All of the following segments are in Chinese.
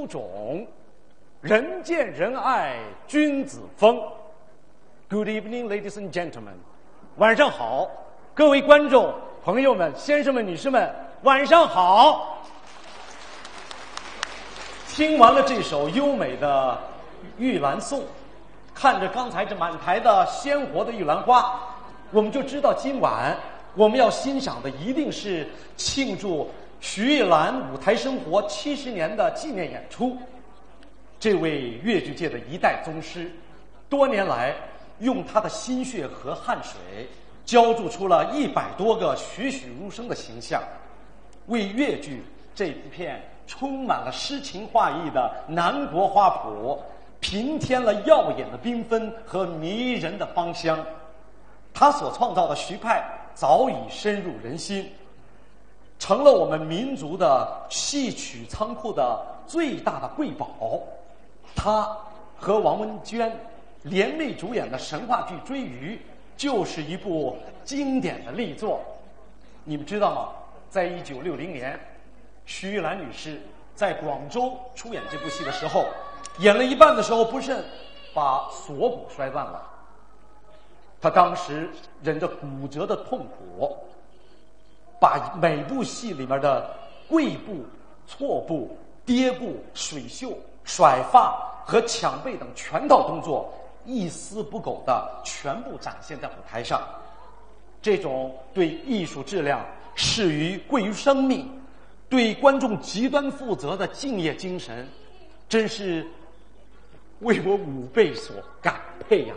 种，人见人爱君子风。Good evening, ladies and gentlemen， 晚上好，各位观众朋友们、先生们、女士们，晚上好。听完了这首优美的玉兰颂，看着刚才这满台的鲜活的玉兰花，我们就知道今晚我们要欣赏的一定是庆祝徐玉兰舞台生活70年的纪念演出。这位越剧界的一代宗师，多年来用他的心血和汗水浇筑出了100多个栩栩如生的形象，为越剧这一片充满了诗情画意的南国花圃平添了耀眼的缤纷和迷人的芳香。他所创造的徐派早已深入人心，成了我们民族的戏曲仓库的最大的瑰宝。他和王文娟联袂主演的神话剧《追鱼》就是一部经典的力作。你们知道吗？在1960年，徐玉兰女士在广州出演这部戏的时候，演了一半的时候不慎把锁骨摔断了。她当时忍着骨折的痛苦，把每部戏里面的跪步、错步、跌步、水袖、甩发和抢背等全套动作一丝不苟地全部展现在舞台上。这种对艺术质量视于贵于生命，对观众极端负责的敬业精神，真是为我武辈所感佩呀。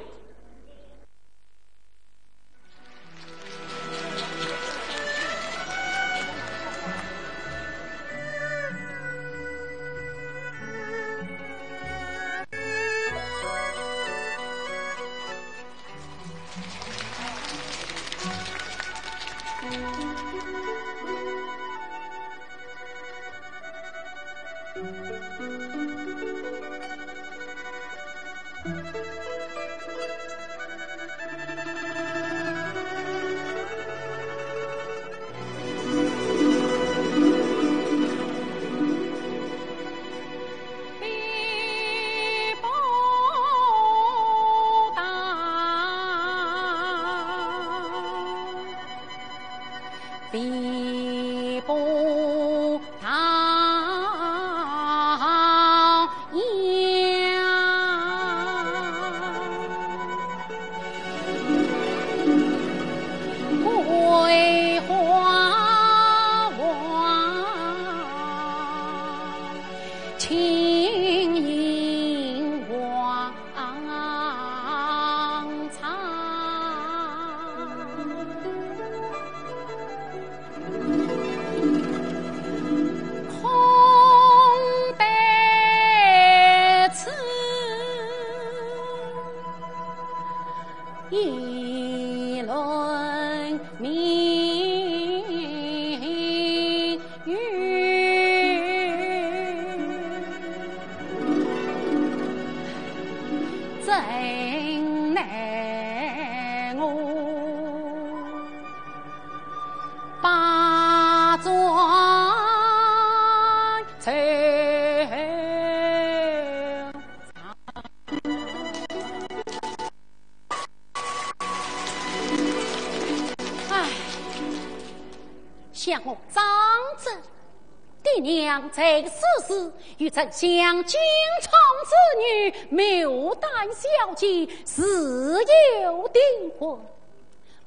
这个事实与丞相京城之女牡丹小姐自有订婚，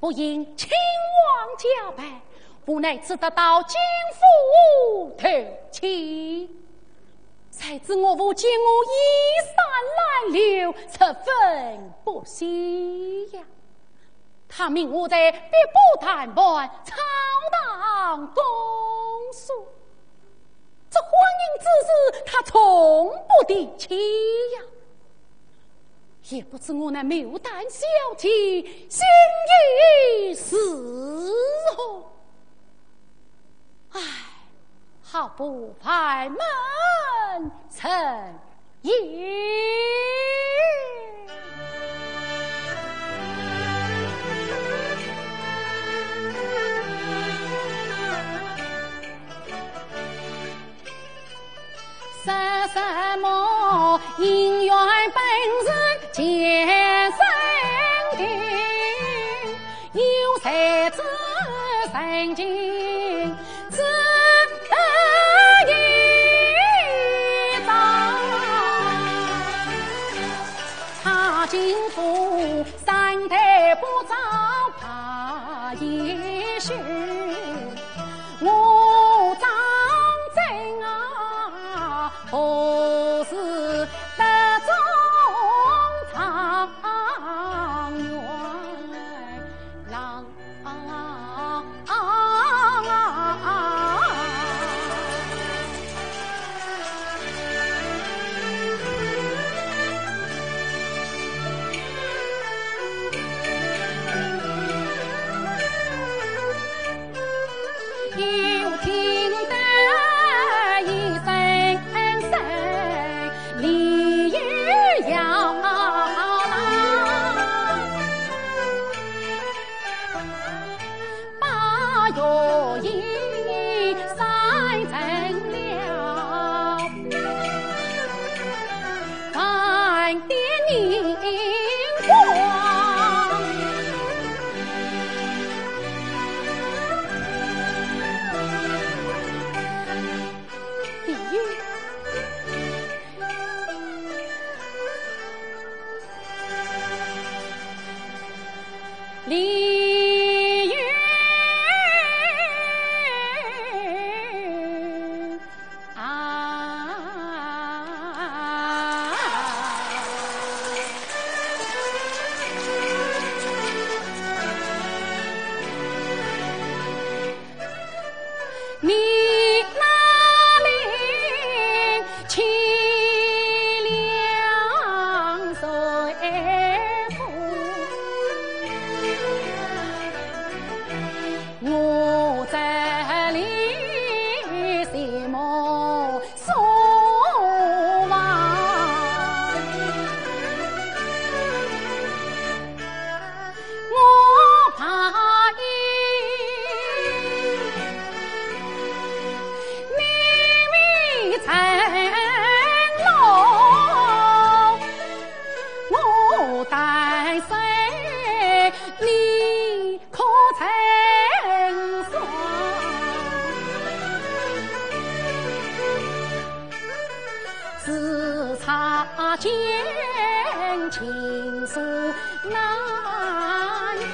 不因亲王家败，无奈只得到京府投亲。才知我父见我衣衫褴褛，十分不喜呀。他命我在别部谈判，操当公诉。这婚姻之事，他从不提起呀。也不知我那牡丹小姐心意是何？唉，好不派门成也。三三大金府三代不早怕也是我张真啊，何时得中状元郎？又听得一声声鲤鱼摇郎，把乐音塞成了万点凝光。鲤鱼啊，你那里凄凉随风，我这里羡慕苏王，我怕你成龙，我担心你可成双。自擦肩情愫难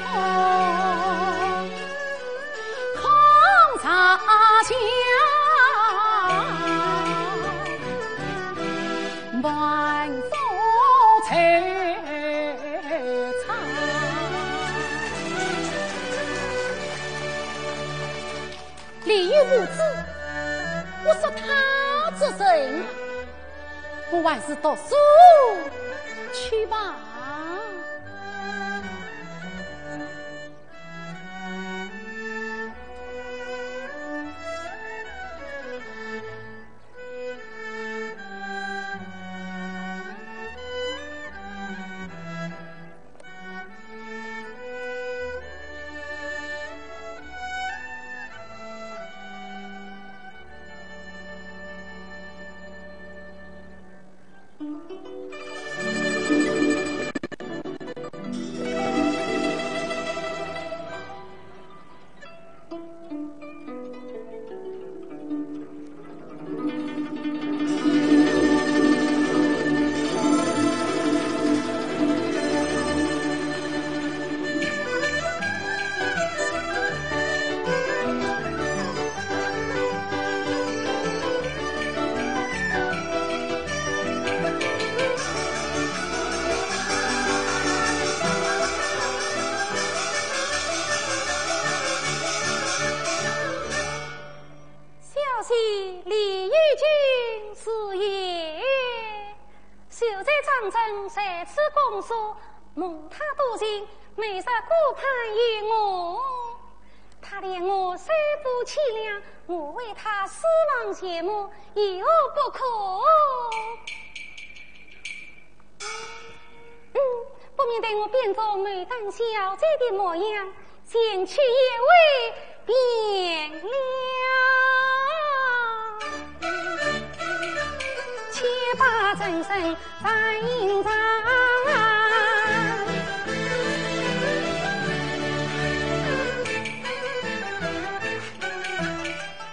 通，空茶香万风惆怅。鲤鱼无知，我说他之人，我还是读书去吧。在此公说，蒙他多情，每日顾盼于我。他连我三步凄凉，我为他死亡谢幕，有不可。不免待我变作牡丹小姐的模样，前去也未变了。且把真身再隐藏，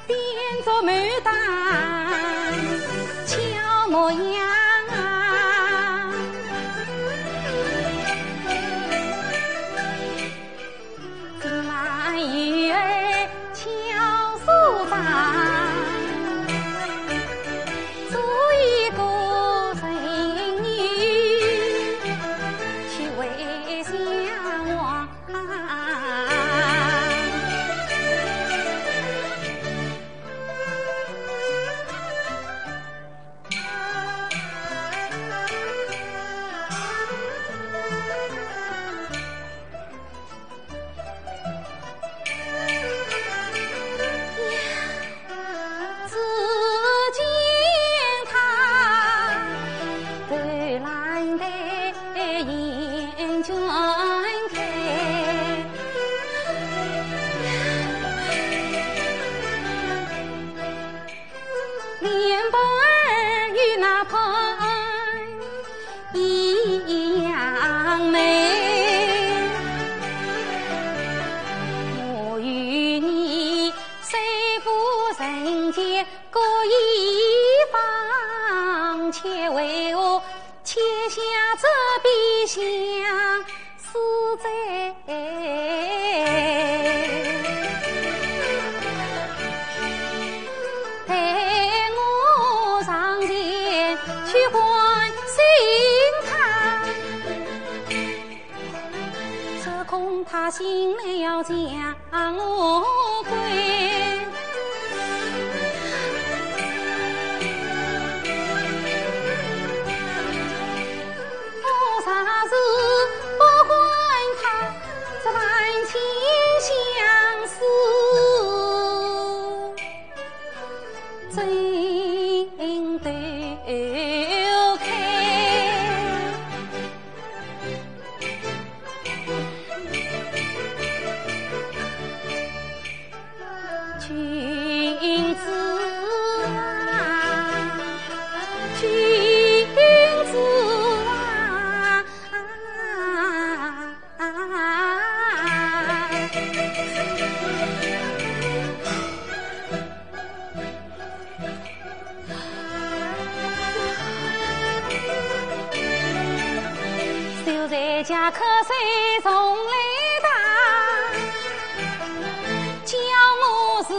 变作牡丹俏模样，必相思在。待我上前去关心他，只恐他醒来要将我归。我啥事不管他，这万情相思真都开。君子啊，君子啊，就在家瞌睡从来打，叫我是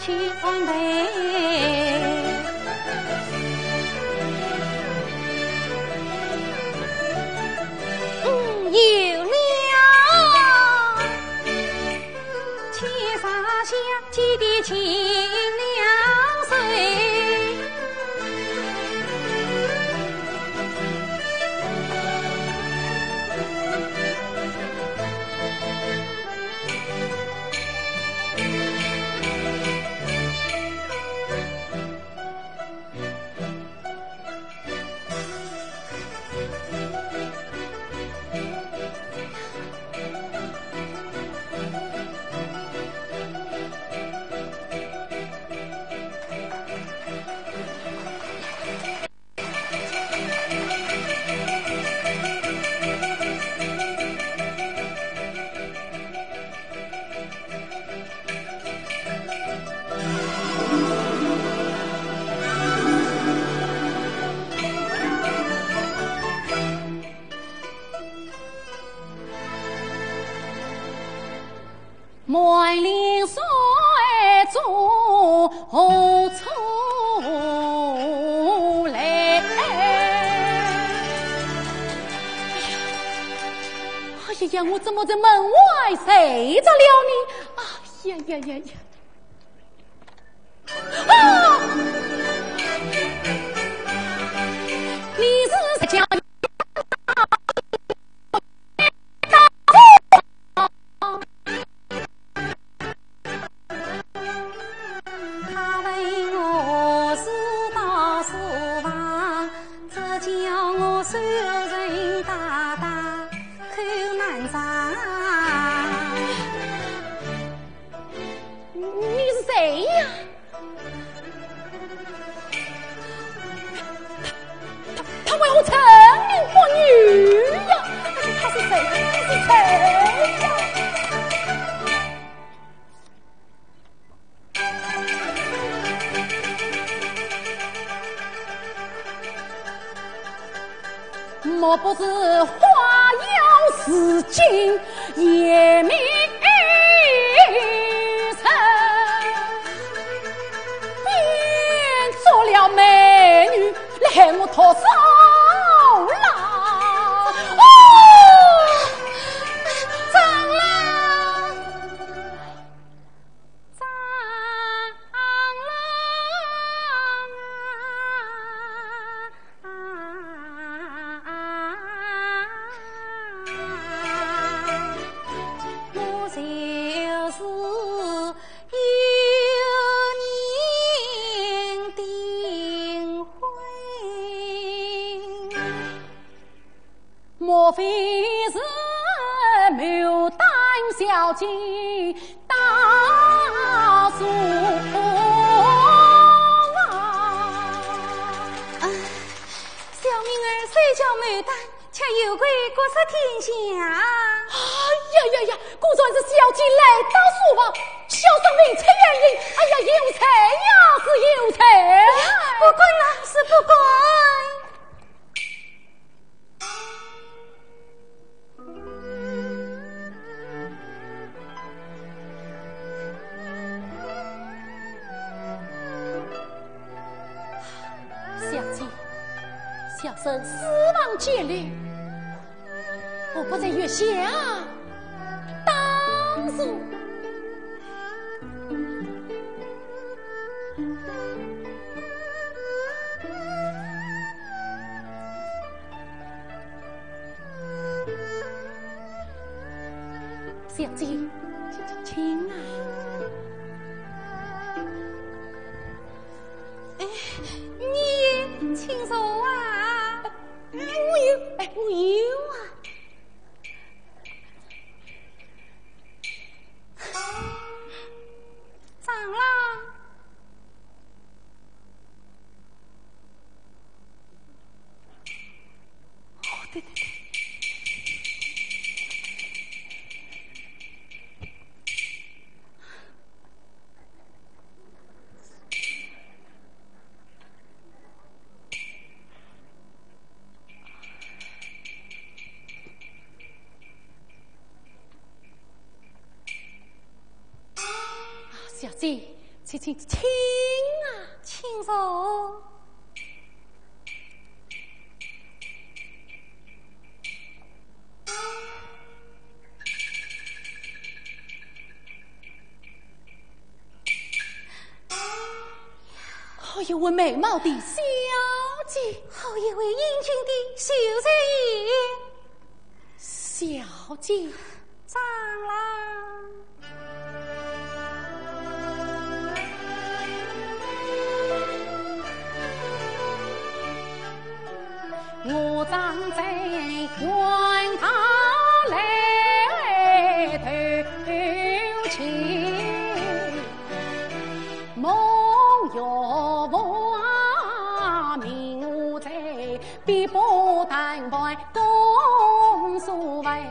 去安排。有了千上下几滴清凉水，满岭水中出来。哎呀呀，我怎么在门外睡着了呢？啊呀呀呀呀！啊！你是叫他问我是到书房，只叫我手人大大口难张。你是谁呀？他为我成名不女呀！他是谁？他是谁呀？莫不是花妖似精也迷神，变做了美女来我头上啦！哦，长郎，长我就是有人定婚，莫非是牡丹小姐大叔小明儿虽叫牡丹，却有贵国色天香。哎呀呀呀，果然是小姐来到书房，小生明出原因。哎呀，有才呀，是有才。不管啦，是不管。小生死亡节律，我不在月下当主。小姐，请啊！你请坐啊！我有啊！长郎，哦，对。小姐，请啊，请坐。好一位美貌的小姐，好一位英俊的秀才爷，小姐，长郎。我长在官道来头前，梦摇望明我在笔不单怀公所谓，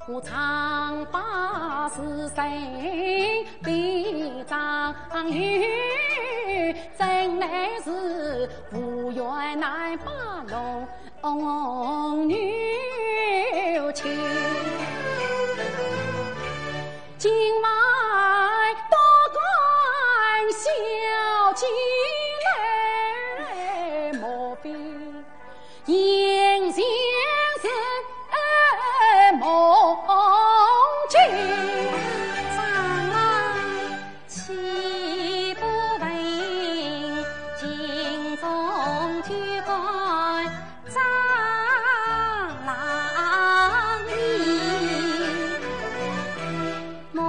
我常把是谁比张玉，真乃是无缘难把龙女情。今晚多关小姐来，莫非应先生梦境？长郎岂不为京中举官长郎你？梦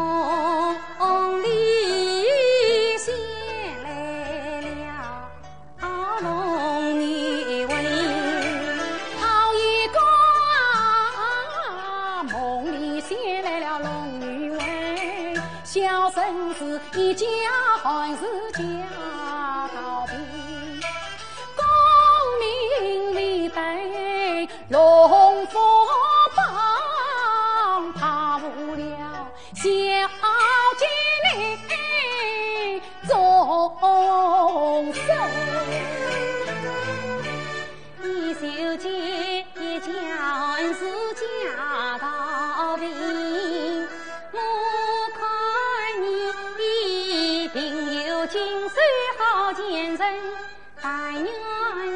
里先来了龙女为，好一个梦里先来了龙女为，小生是一家还是家道平，功名利得龙凤帮，怕无了小姐你终身。你秀姐将是家道平，我看你定有金水好见人，但愿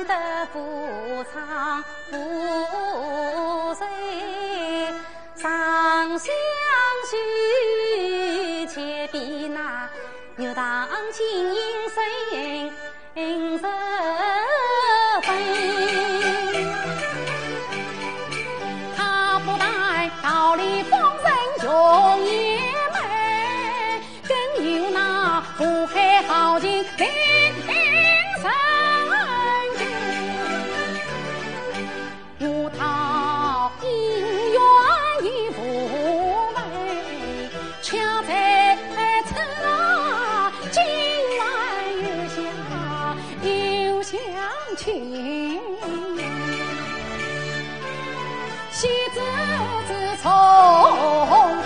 得夫长富贵，长相许，且比那牛郎金银生色他不但道理风神容也美，更有那福海豪情灵神经。我讨姻缘已无味，恰在此啊，今晚月下又相亲。喜子自从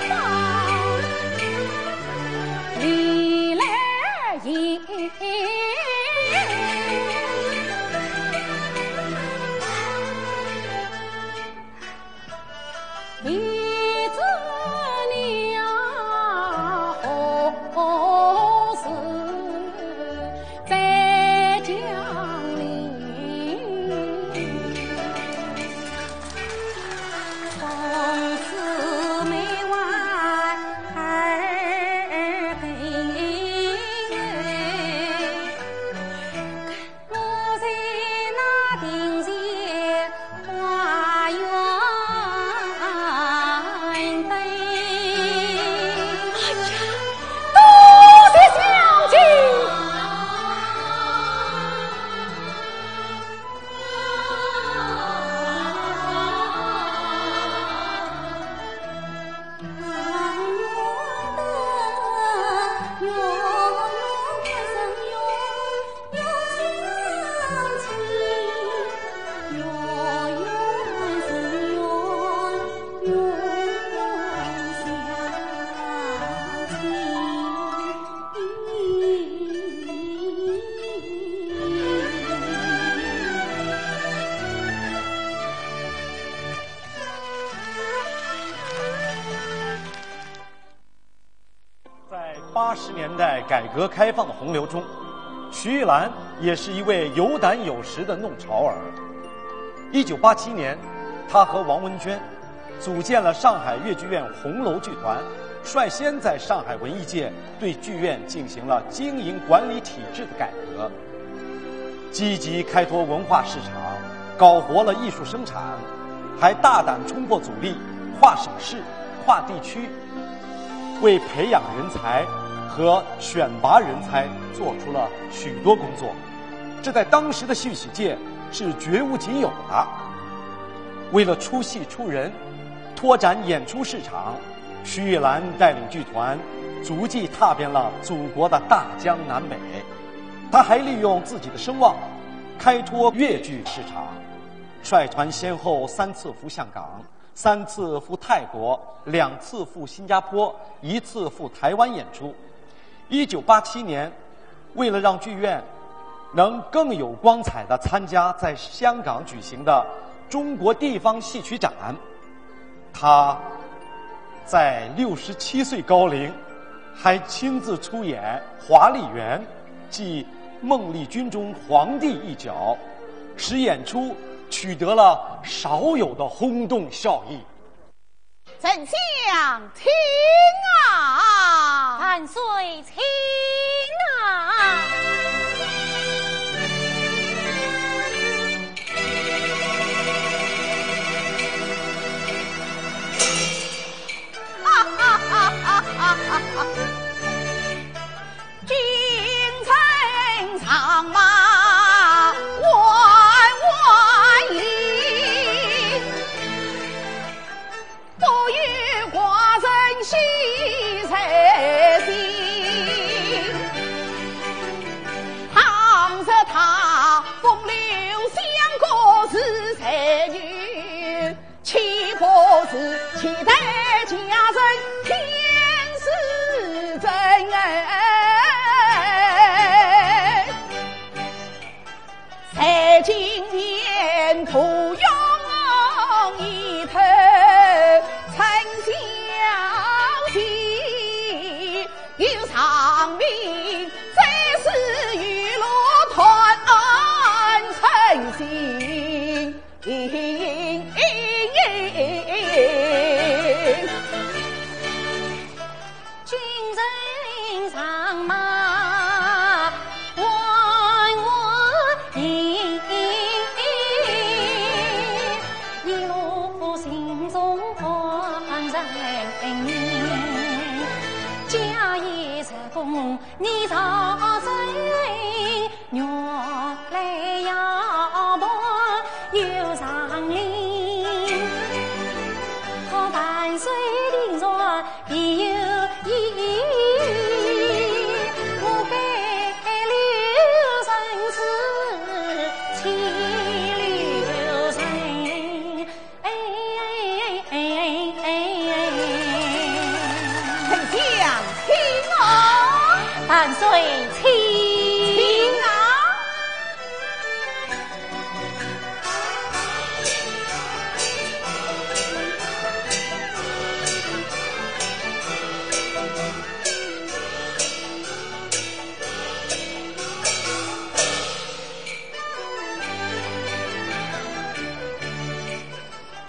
方离来也，离子娘何时在江陵？今夜花园灯。多谢小姐。80年代改革开放的洪流中，徐玉兰也是一位有胆有识的弄潮儿。1987年，她和王文娟组建了上海越剧院红楼剧团，率先在上海文艺界对剧院进行了经营管理体制的改革，积极开拓文化市场，搞活了艺术生产，还大胆冲破阻力，跨省市、跨地区，为培养人才和选拔人才做出了许多工作，这在当时的戏曲界是绝无仅有的。为了出戏出人，拓展演出市场，徐玉兰带领剧团足迹踏遍了祖国的大江南北。她还利用自己的声望开拓粤剧市场，率团先后3次赴香港，3次赴泰国，2次赴新加坡，1次赴台湾演出。1987年，为了让剧院能更有光彩地参加在香港举行的中国地方戏曲展，他在67岁高龄还亲自出演《华丽园》即孟丽君中皇帝一角，使演出取得了少有的轰动效益。丞相听啊，万岁请啊！君臣长马万万里，不与寡人惜才心。倘若他风流相国是才女，岂不是期待家人天是真爱？在今年不用一头陈小姐，有长命再是娱乐团成行。君臣上马万万里，一路心中欢人意。家业成功你早追，原来要帮有上林。可伴随的若必有意，我非留生死岂留谁？丞相听啊，万岁请听啊！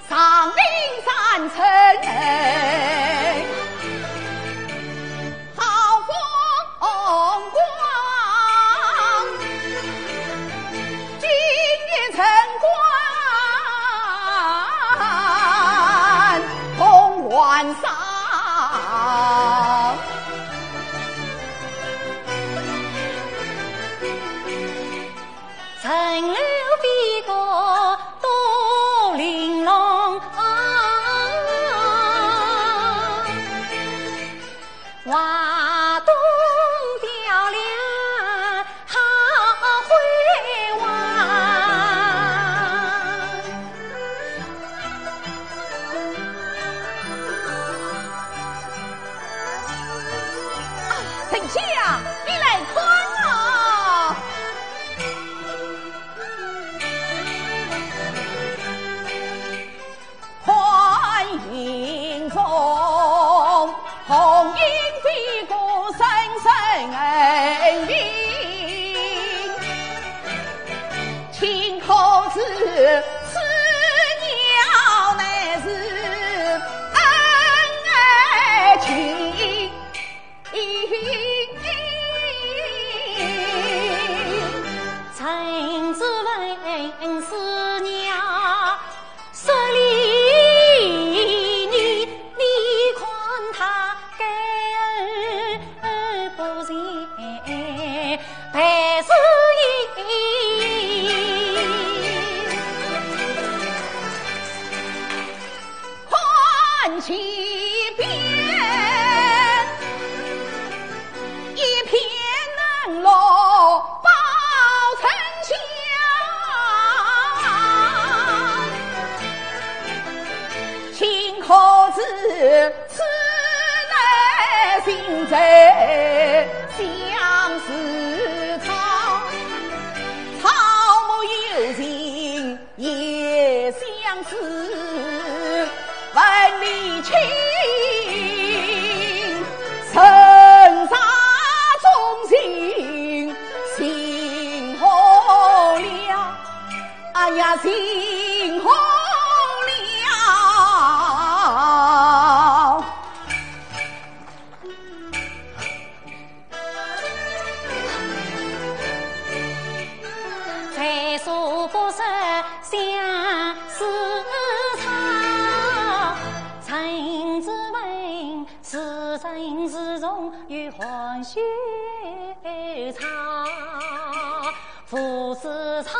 上林山城好风光，今夜城此鸟乃是恩爱情，臣只问是娘说理你，你看他给儿不仁，百事看其边一片南落报丞相，请可知此乃心贼相思草，草木有情也相思，万里情神杀忠心心红了，哎呀心红了，才说不是相思草，臣只问是真是从与黄雪草，夫是草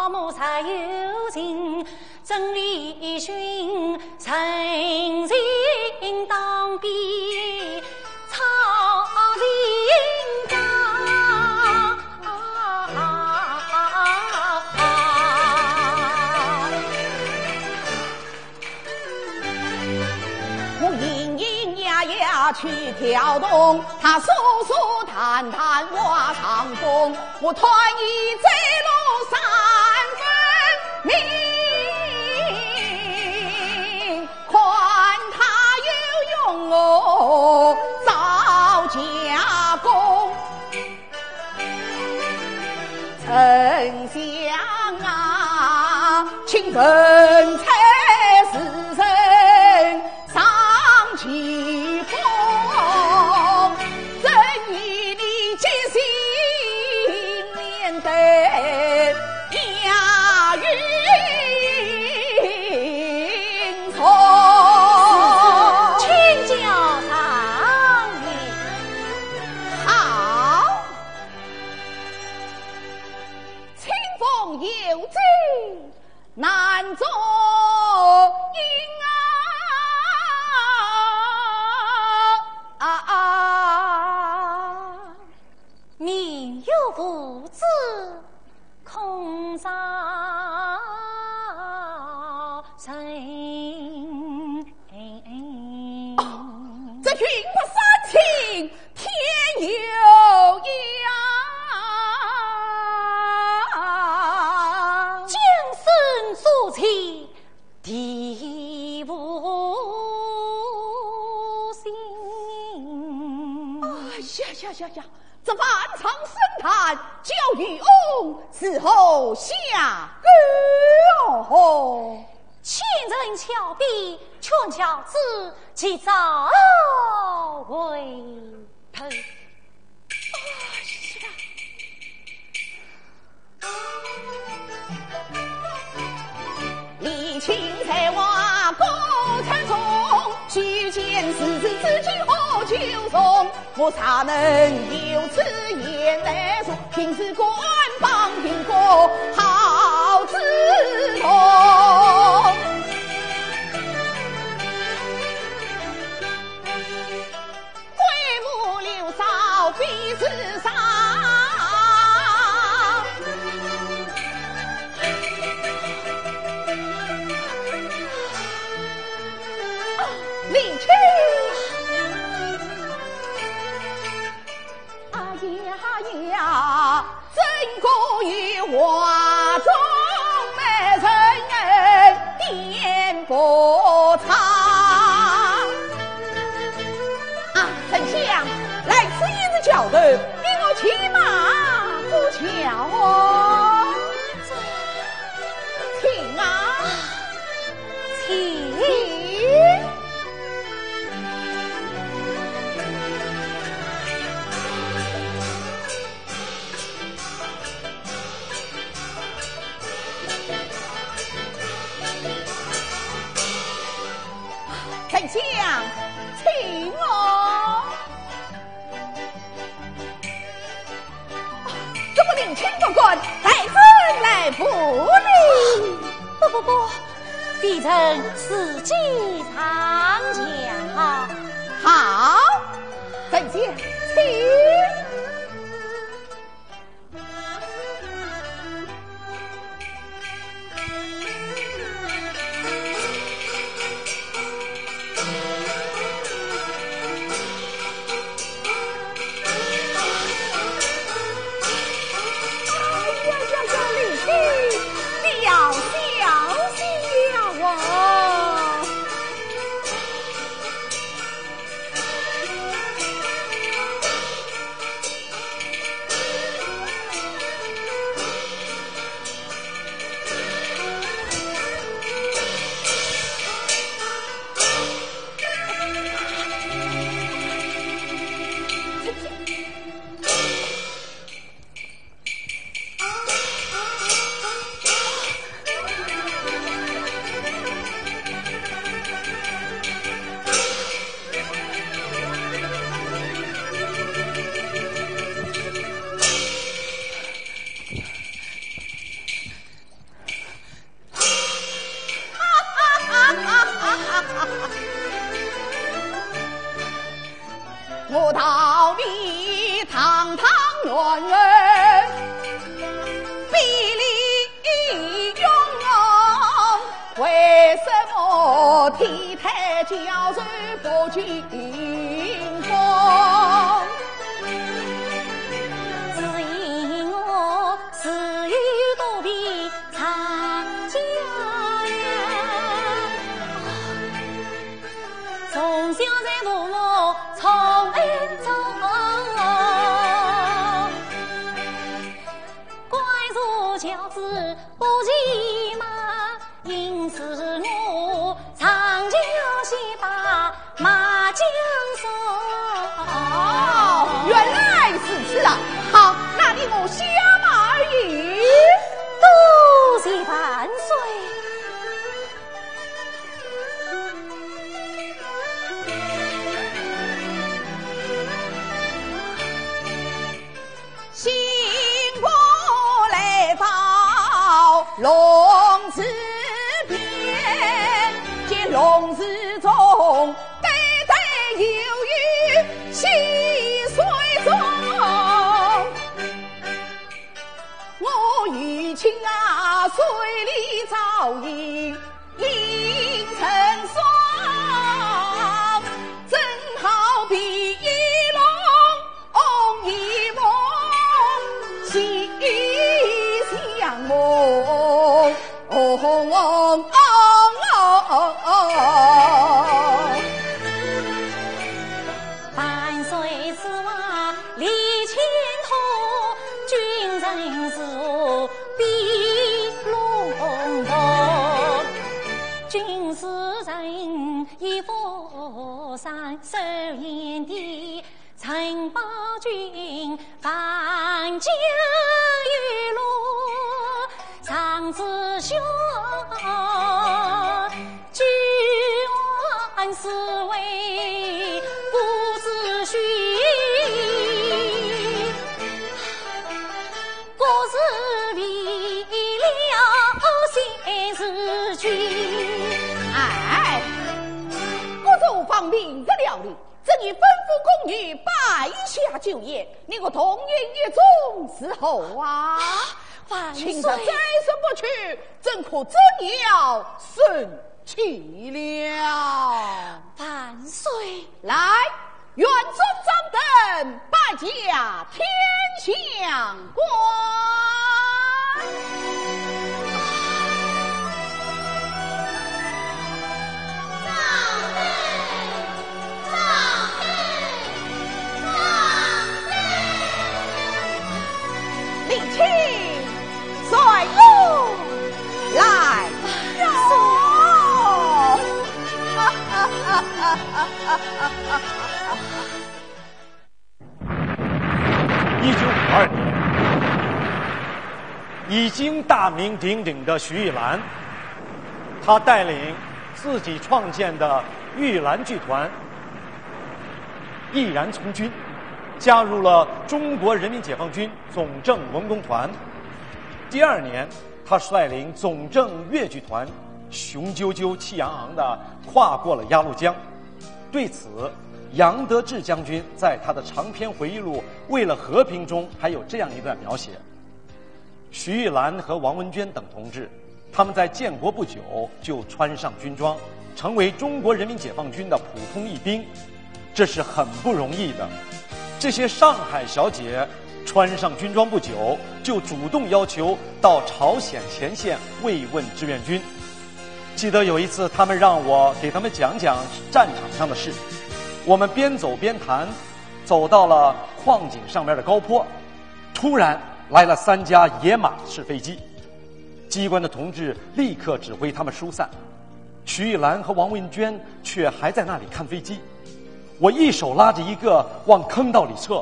木才有情，真理寻诚心当比草人高，我咿咿呀呀去跳动，他疏疏谈谈话长风，我团一在路三分明，看他有用哦早加工，丞相啊请人才是人上其风，正义的决心面对押运从，请教上言。好，清风有罪难做应民有不知，空遭臣。这云不三清，天有样，将身所起，地无心。呀！这万长深潭，教育翁伺候下歌。千人峭壁，全桥子，其早回头。李清才华高参中，须见世子之举何求从？我啥能有此言来说？平时官帮苹果好自同，挥舞流扫彼此上。李清呀，真过于华中美人颠簸长啊！丞相，来此一日教头，给我骑马不巧哦。请丞相，请我。这不领亲不管，在此来扶礼。不，弟臣此计长讲。好，丞相，请。我道你堂堂元儿，比例雍容，为什么体态娇柔不惊风？只因我私欲多比长家呀，从小在父母从恩中，乖如教子不骑马，因此我长教西把马缰绳。哦，原来是此啊！好，那你我下马而已。多谢万岁。兴国来到龙子边，见龙子中代代有余细水中，我与亲啊水里照应映成霜，正好比一龙一梦心相梦，伴随此话立前途，君臣是我必龙头。君是人以佛山守燕地，陈宝君范家玉露，长子兄举万世为故子婿，故事为了先是君。哎，我走访明着了你，这你吩咐宫女摆下酒宴，你我同饮一盅伺候啊！万岁！请得再生不去，怎可真要生气了？万岁！来，元宗张灯，拜驾天相官。令亲率路来哟！1952年，已经大名鼎鼎的徐玉兰，她带领自己创建的玉兰剧团毅然从军，加入了中国人民解放军总政文工团。第2年，他率领总政越剧团雄赳赳气昂昂地跨过了鸭绿江。对此，杨得志将军在他的长篇回忆录《为了和平》中还有这样一段描写：徐玉兰和王文娟等同志，他们在建国不久就穿上军装，成为中国人民解放军的普通义兵，这是很不容易的。这些上海小姐穿上军装不久，就主动要求到朝鲜前线慰问志愿军。记得有一次，他们让我给他们讲讲战场上的事。我们边走边谈，走到了矿井上面的高坡，突然来了3架野马式飞机。机关的同志立刻指挥他们疏散，徐玉兰和王文娟却还在那里看飞机。我一手拉着一个往坑道里撤，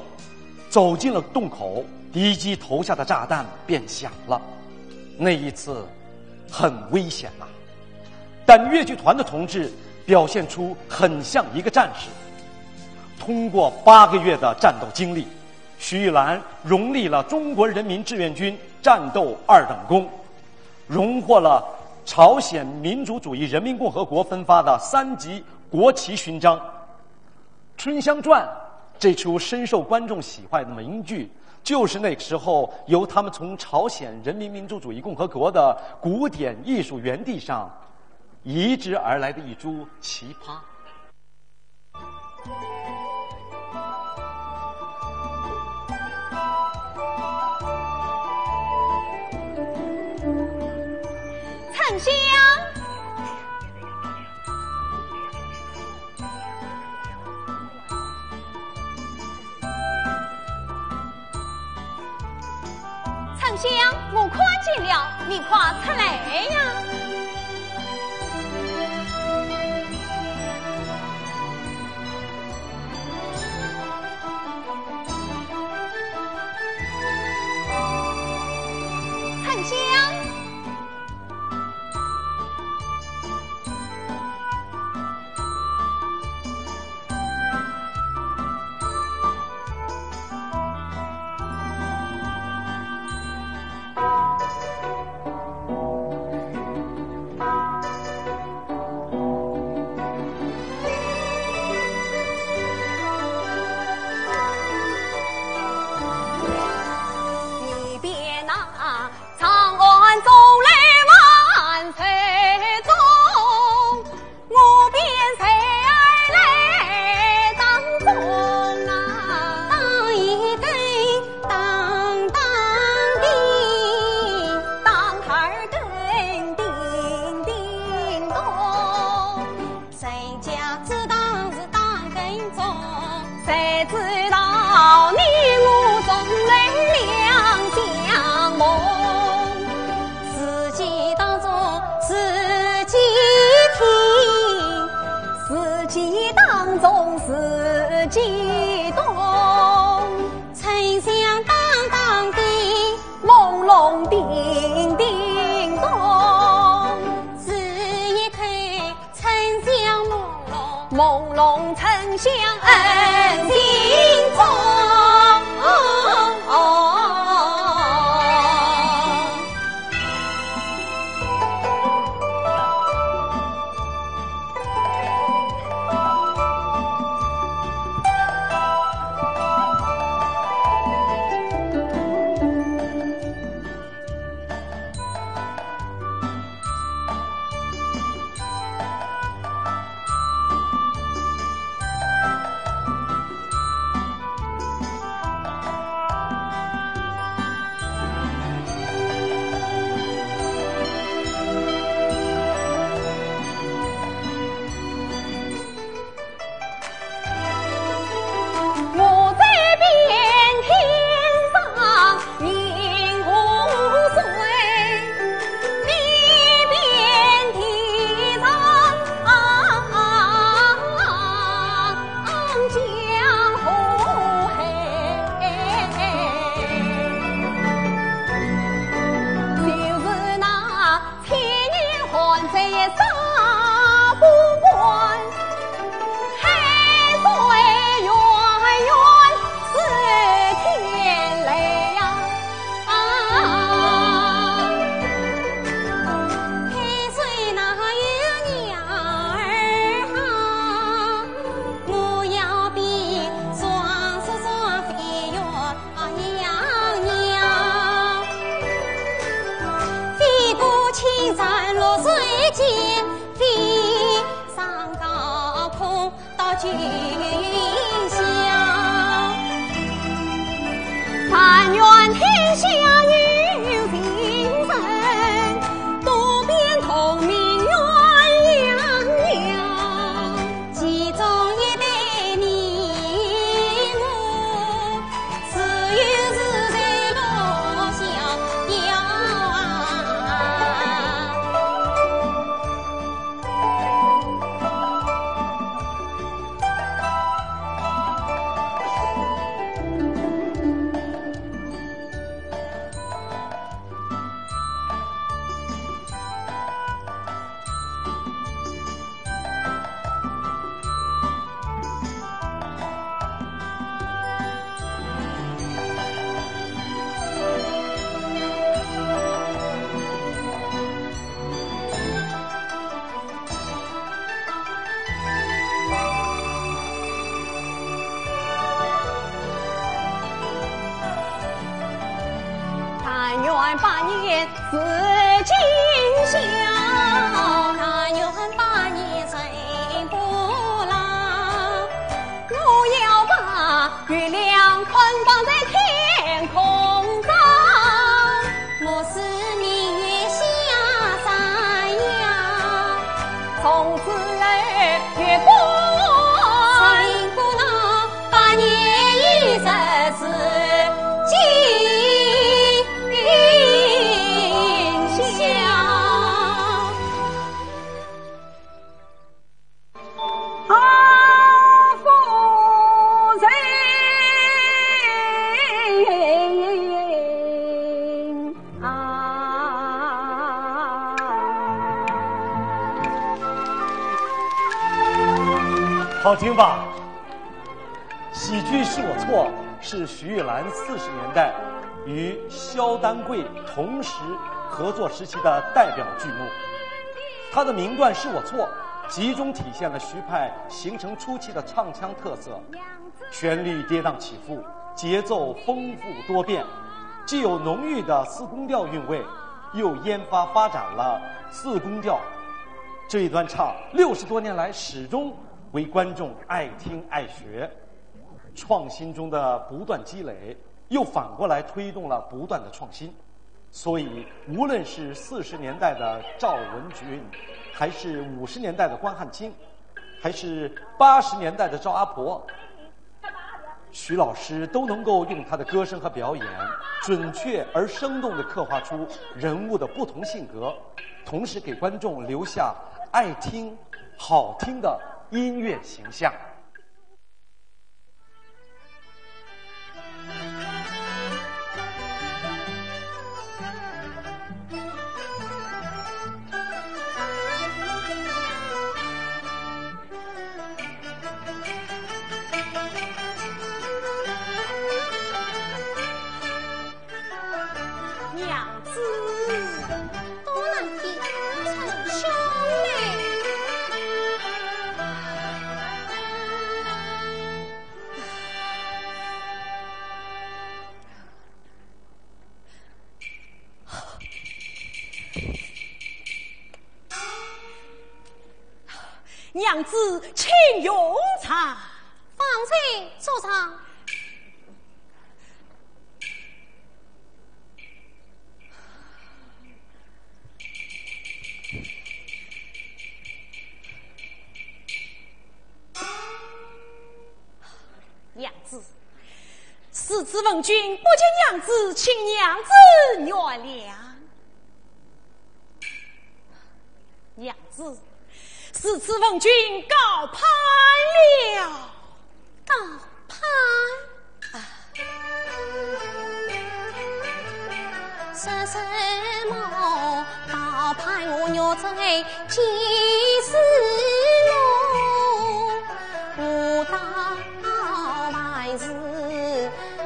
走进了洞口，敌机投下的炸弹便响了。那一次很危险啊！但越剧团的同志表现出很像一个战士。通过8个月的战斗经历，徐玉兰荣立了中国人民志愿军战斗2等功，荣获了朝鲜民主主义人民共和国分发的3级国旗勋章。《春香传》这出深受观众喜爱的名剧，就是那个时候由他们从朝鲜人民民主主义共和国的古典艺术园地上移植而来的一株奇葩。沉香，沉香，我看见了，你快出来呀！沉香。朦胧沉香恩情中。看落水间，飞上高空到君乡。但愿天下有情人，多变同命鸳鸯。其中一对你我，只有是在路逍遥啊。但愿百年是今宵，但愿百年谁不老。我要把月亮捆绑在天空上，我是明月下山羊，从此儿月光，幸福那百年一生是今。好听吧？喜剧是我错是徐玉兰40年代与萧丹桂同时合作时期的代表剧目。她的名段是我错集中体现了徐派形成初期的唱腔特色，旋律跌宕起伏，节奏丰富多变，既有浓郁的四宫调韵味，又研发展了四宫调。这一段唱60多年来始终为观众爱听爱学，创新中的不断积累，又反过来推动了不断的创新。所以，无论是40年代的赵文君，还是50年代的关汉卿，还是80年代的赵阿婆，徐老师都能够用他的歌声和表演，准确而生动地刻画出人物的不同性格，同时给观众留下爱听、好听的音乐形象。娘子，多能的称兄妹。娘子，请用茶。放心，坐上。娘子，此次问君不见娘子，请娘子原谅。娘子，此次问君告攀了。告攀说什么？告攀我若在几时路？我到来时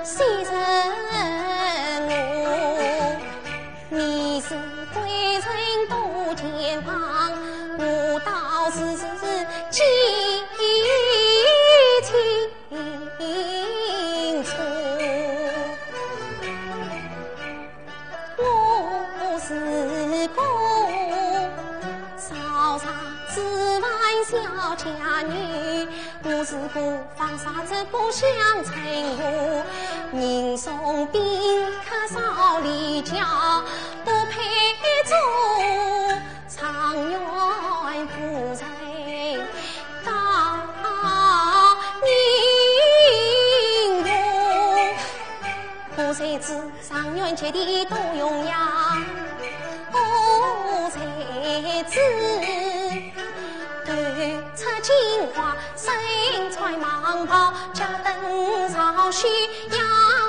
西城路，你是归人多前方，我倒是记清楚。我是个是万小家女，我是个放沙子不相称我，人送宾客少离家，不配做长远夫人大英雄。我谁知上元节的多荣耀，我谁知断出金花，身穿蟒袍，脚蹬朝须，腰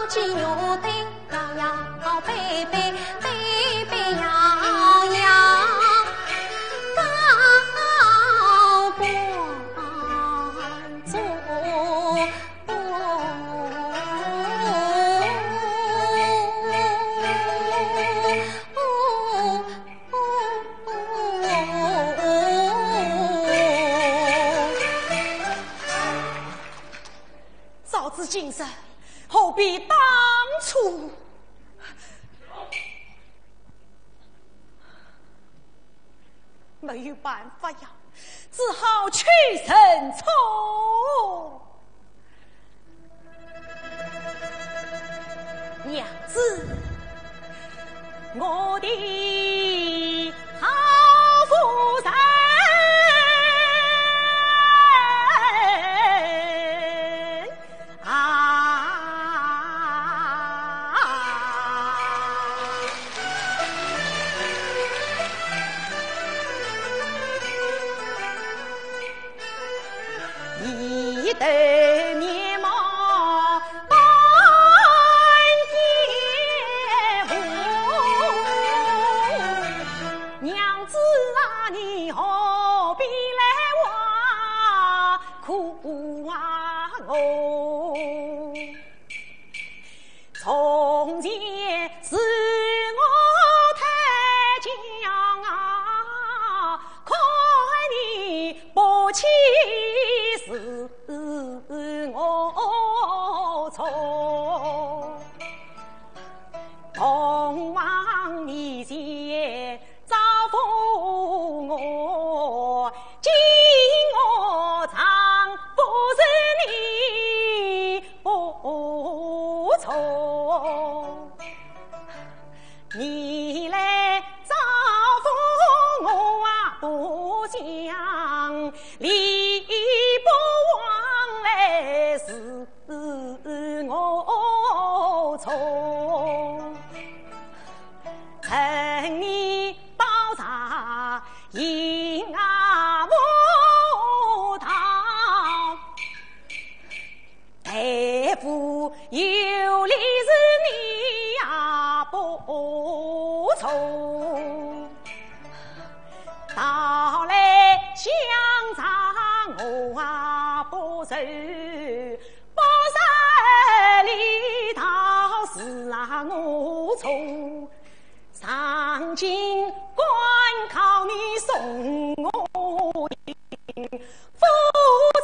系牛带，摇摇摆摆，摆摆摇摇，高官做。早知今日，何必当初？没有办法呀，只好屈身从。娘子，我的好夫人。一对面貌半结婚，娘子啊，你何必来挖苦啊我？从前是我太将啊，可你不起是我错，同往面前招呼我，今我丈夫是你不错，你来招呼我啊不想理不往来是我错，趁你包茶饮啊无糖，大夫有理是你呀不错，到来相差我啊不受，不受里头是啊我错，上京官靠你送我赢，夫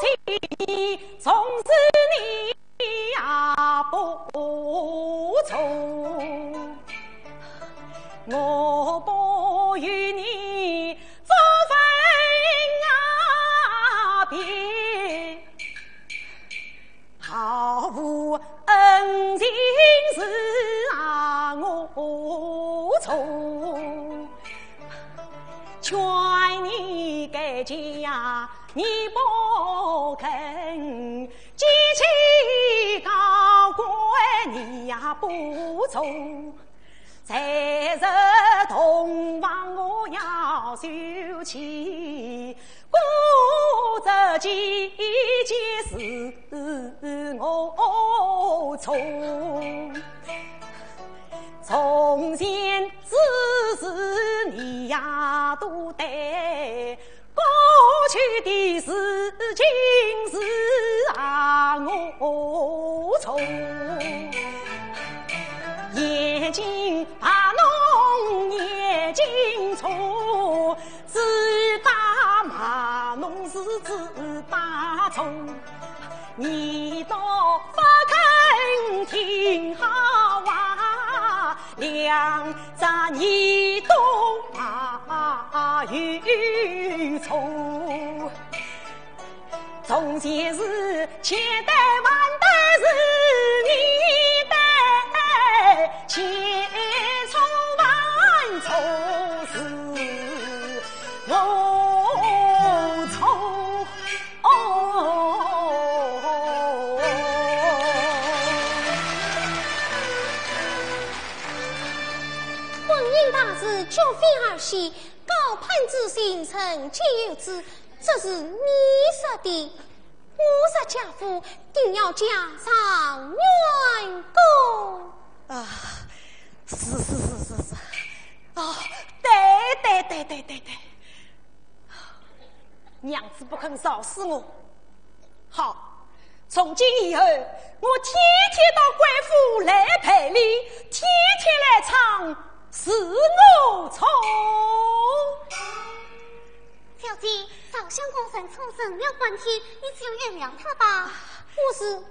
妻从此你呀不错，我不与你做分啊别，毫无恩情是啊我错，劝你改嫁你不肯，激起高官你呀不从，在日同房我要休妻，顾着姐姐是我错，从前只是你呀都得，过去的事情是啊我错，眼睛把弄眼睛错，只打骂弄是只打错，你都不肯听好话，两咱一动啊与错。从前是千代万代是你代，千错万错是我错。婚姻大事就非儿戏，高攀之心诚皆有之，这是你说的。我是家父，定要加上员工啊！是，哦，对，娘子不肯烧死我。好，从今以后，我天天到贵府来赔礼，天天来唱是我错。小姐，早相公神出神了半天，你就原谅他吧。我是不会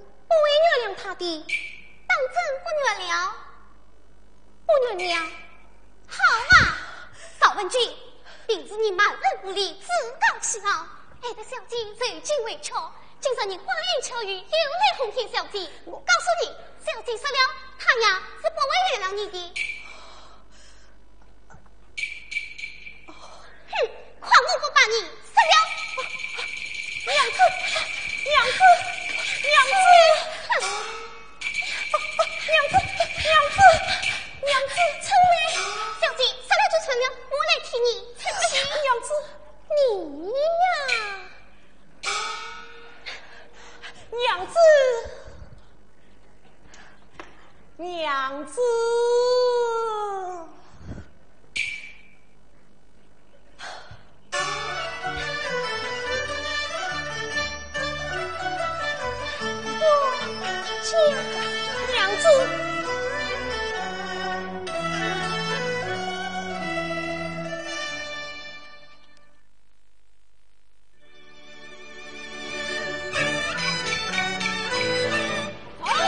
原谅他的，当真不原谅？不原谅。好啊，少问句，并知你蛮横无理，自高气傲，害得小姐最近委屈。今朝你花言巧语，又来哄骗小姐。我告诉你，小姐说了，他呀是不会原谅你的。哼！况我不把你杀了！娘子，成了！小姐，杀了就成了，我来替你成个娘子。你呀，娘子。娘子，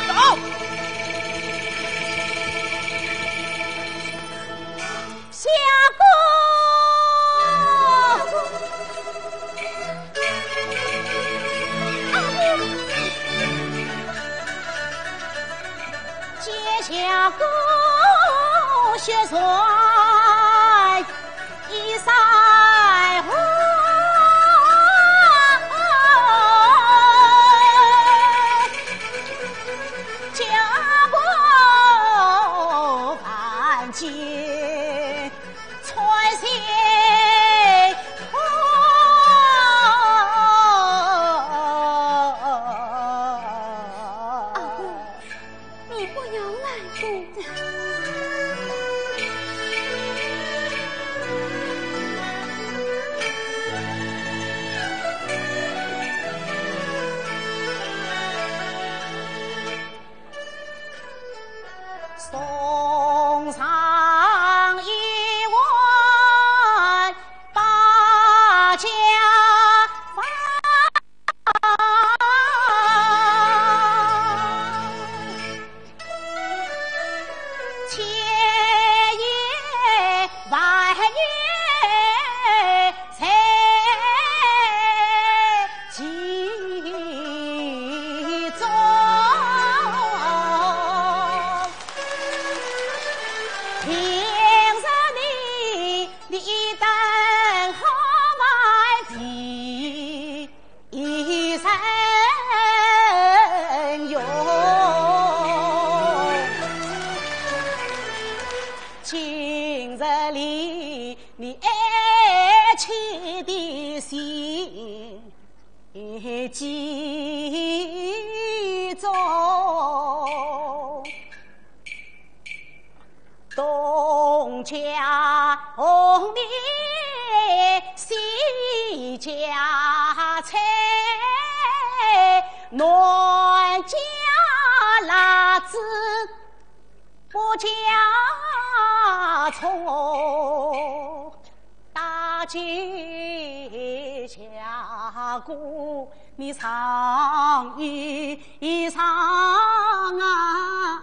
走！下官。下官血帅一塞花，家破凡间传仙花。你不要难过。送上一碗八家饭，千言万语才其中。平日你等好买地一生用，今日里你爱妻的心记中。东家红莲西家菜，南家辣子北家葱，大街下过你唱一唱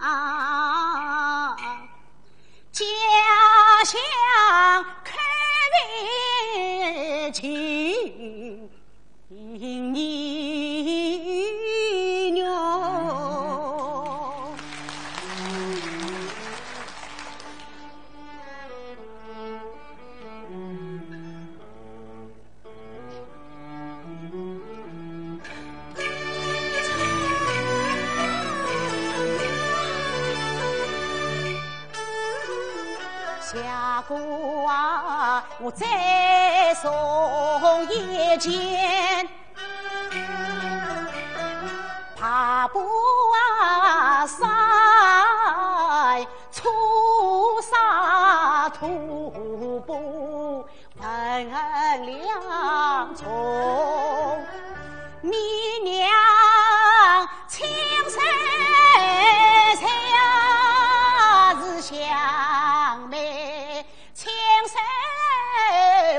啊，家乡看病情你娘。下官啊，我再送一件，怕不啊塞粗纱土布分两重，你娘亲手才是相妹亲手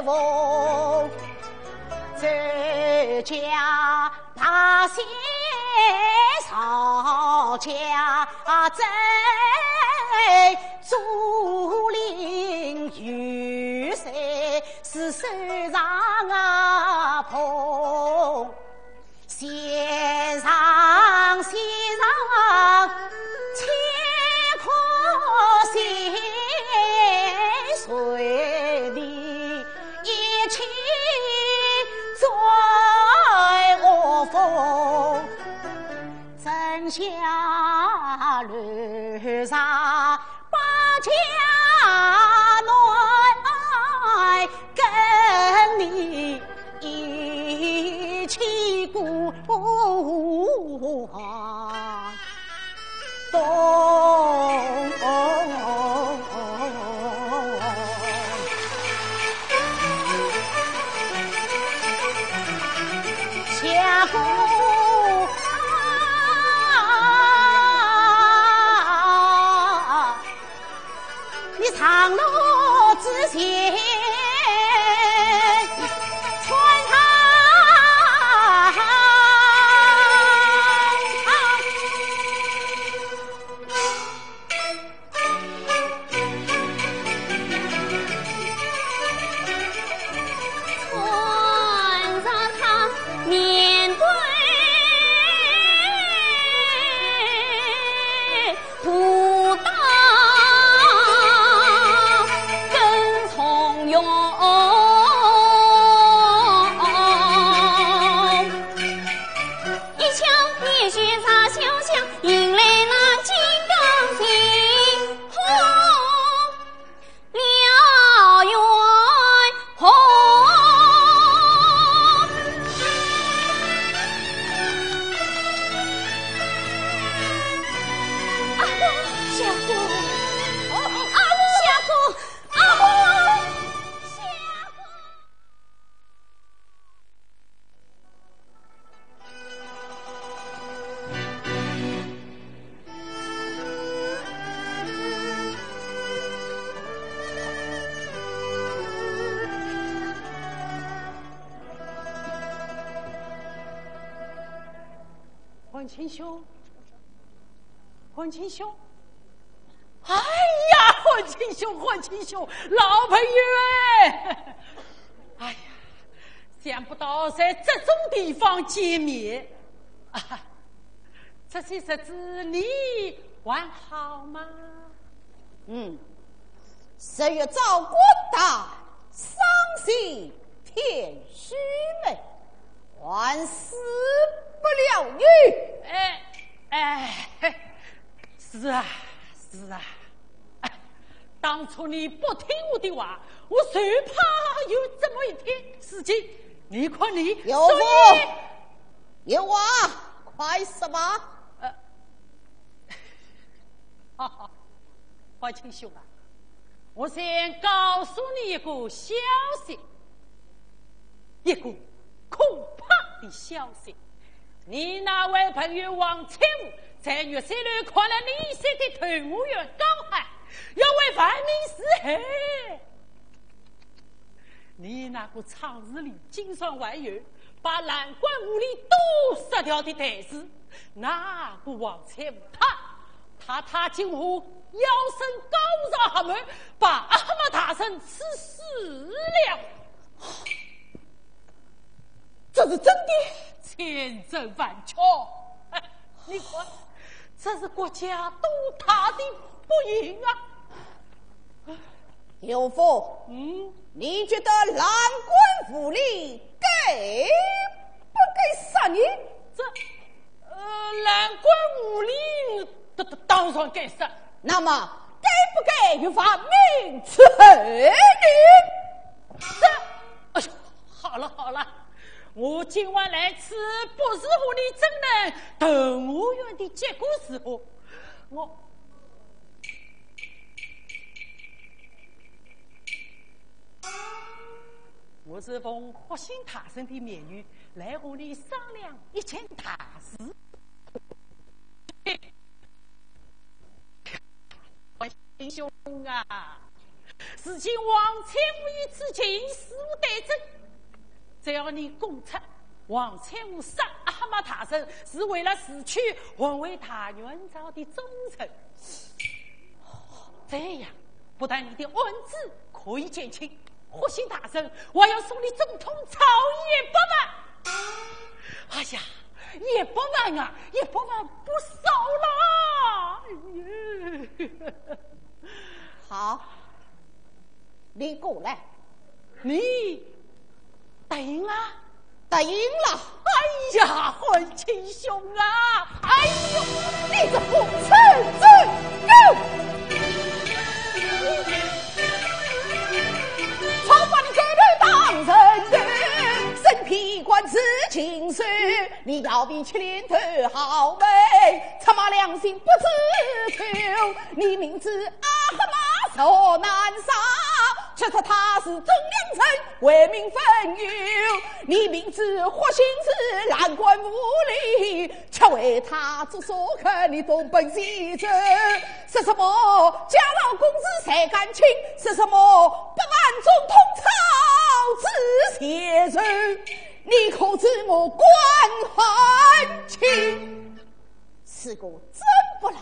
缝，这家大仙少家在竹林玉山是手上啊捧，线上线上千颗心随你一起在我风，真下路上把家内跟你一起过冬。下姑啊，你长路之前穿插欢亲兄，欢亲兄，哎呀，欢亲兄，欢亲兄，老朋友哎，哎呀，想不到在这种地方见面，啊，这些日子你还好吗？10月赵国大，伤心天须美，还死不了你。是啊，是啊。当初你不听我的话，我谁怕有这么一天事情？你看你有福有啊，快什么？哈哈，怀清兄啊，我先告诉你一个消息，一个恐怕的消息。你那位朋友王财武在玉山路看了你写的头目员高喊，要为万民死黑。你那个厂子里经商外游，把蓝关屋里都杀掉的台子，那个王财武他今后腰身高上蛤蟆，把阿玛大神吃死了。这是真的？千真万确。你看，这是国家对他的不义啊！有福，你觉得蓝官府里给不给杀你？蓝官无理，当然该杀。那么该不该予发明赐你？哎呦，好了好了，我今晚来此不是和你争论动物园的结果时候，我是奉活心大圣的名誉来和你商量一件大事。英雄啊，事情王财务与此情事无对证，只要你供出王财务杀阿玛大圣是为了死去捍卫大元朝的忠诚，这样不但你的恩子可以减轻，活心大圣我要送你总统朝100万。哎呀，100万啊，100万不少了。好，你过来。你答应了？答应了。哎呀，欢亲兄啊！哎呦，你这不成之狗！常把你给人当人的，身披官司情事，你要比麒麟头好美，他妈良心不知求，你明知阿哈玛受难杀，却说他是忠良臣，为民分忧，你明知活心是蓝官无理，却为他做所肯，你东奔西走，是什么家老公子才感情，是什么不满总统朝之邪人，你可知我关寒情？此国真不来，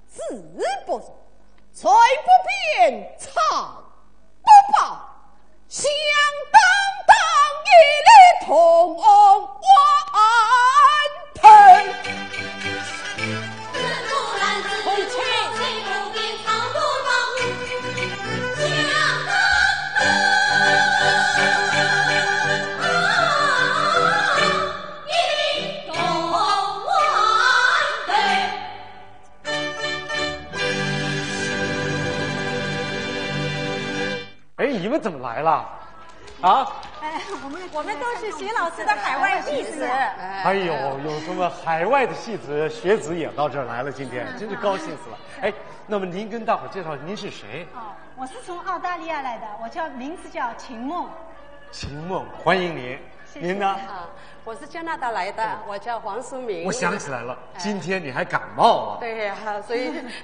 自不入，虽不变，草不报，想当一力同完腾。哎，你们怎么来了？啊？我们都是徐老师的海外弟子。哎呦，有什么海外的戏子学子也到这儿来了，今天真是高兴死了。哎，那么您跟大伙儿介绍您是谁？哦，我是从澳大利亚来的，名字叫秦梦。秦梦，欢迎您。您呢？啊，我是加拿大来的，我叫黄淑明。我想起来了，今天你还感冒啊？对呀，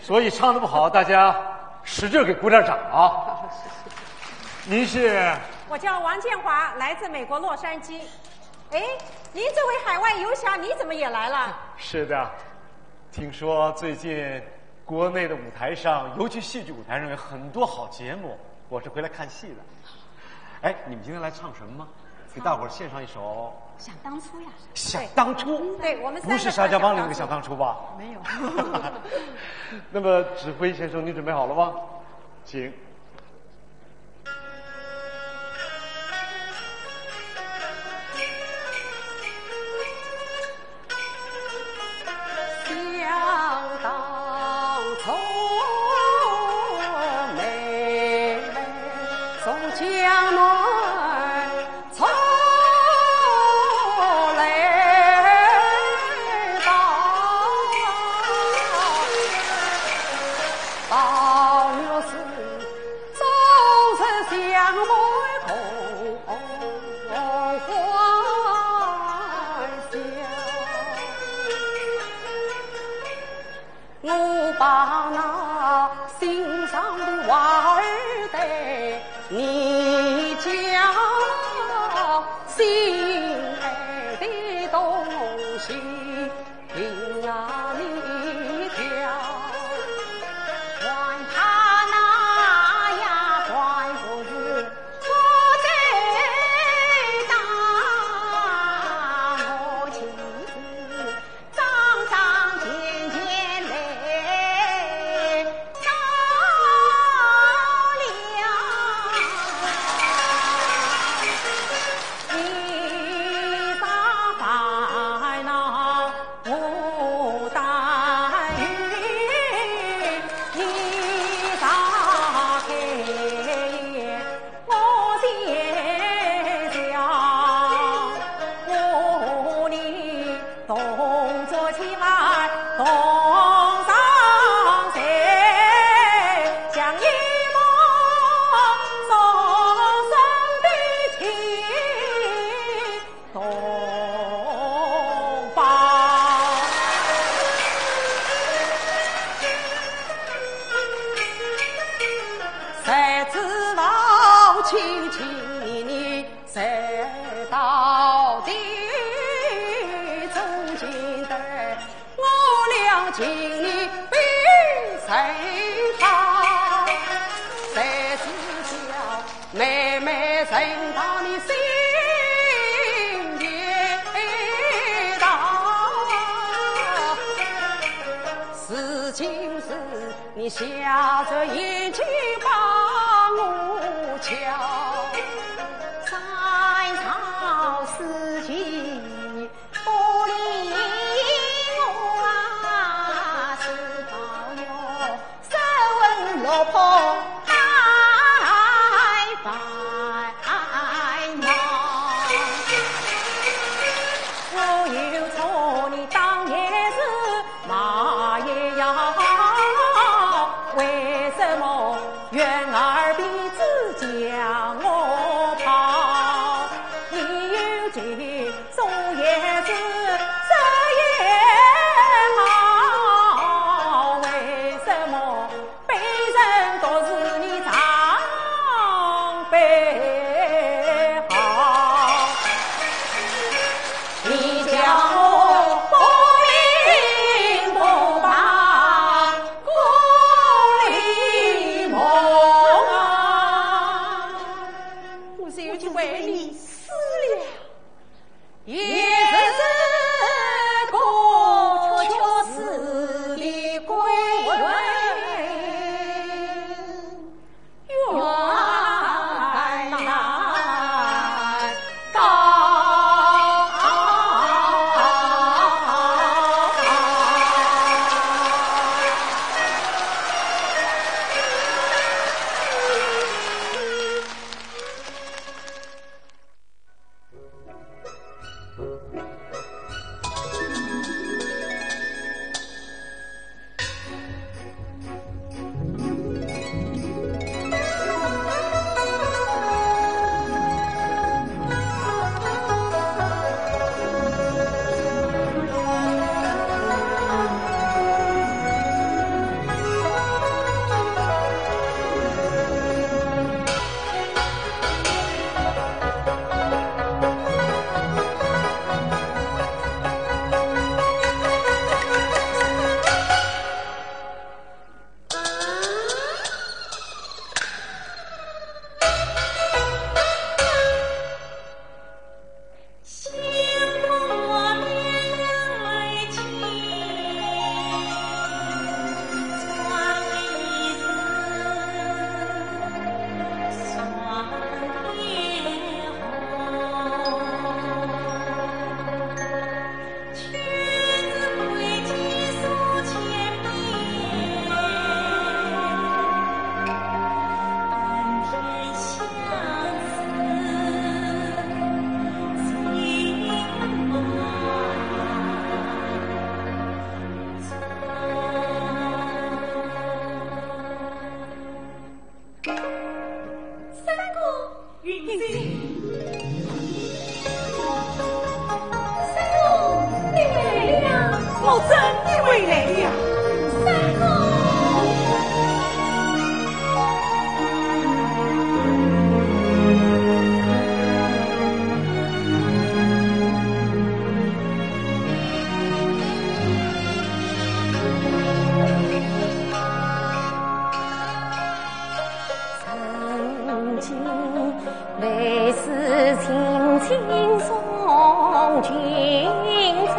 所以唱得不好，大家使劲给鼓点掌啊！您是？我叫王建华，来自美国洛杉矶。哎，您这位海外游侠，你怎么也来了？是的，听说最近国内的舞台上，尤其戏剧舞台上有很多好节目，我是回来看戏的。哎，你们今天来唱什么吗？给大伙儿献上一首《想当初》呀。想当初。对，我们不是沙家浜里那个想当初吧？没有。那么指挥先生，你准备好了吗？请。东方。谁知老亲亲你谁到底？从今得我俩情义比谁好？谁知晓妹妹曾到你心也到？是今是你瞎着眼睛把我瞧，三朝四季不理我啊，是否有手纹落魄太烦恼？我有错你当年是马也要，为什么冤儿鼻子将我跑？你有情总也是这也好，为什么被人都是你长辈好？你叫我不明不白故里梦啊！我是有去为你死了，也是过去死的归位。原来我真的回来了，三哥。曾经类似轻轻送君走，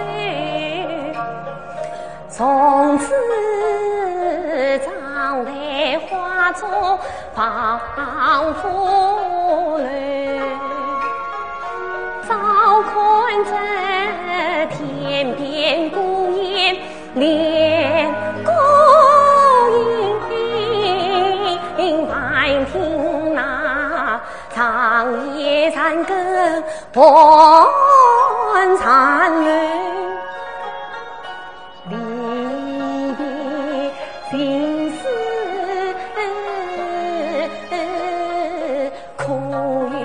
从此长来化作仿佛人，早看着天边孤雁连孤影，还听那长夜残歌断残泪。离别心事苦与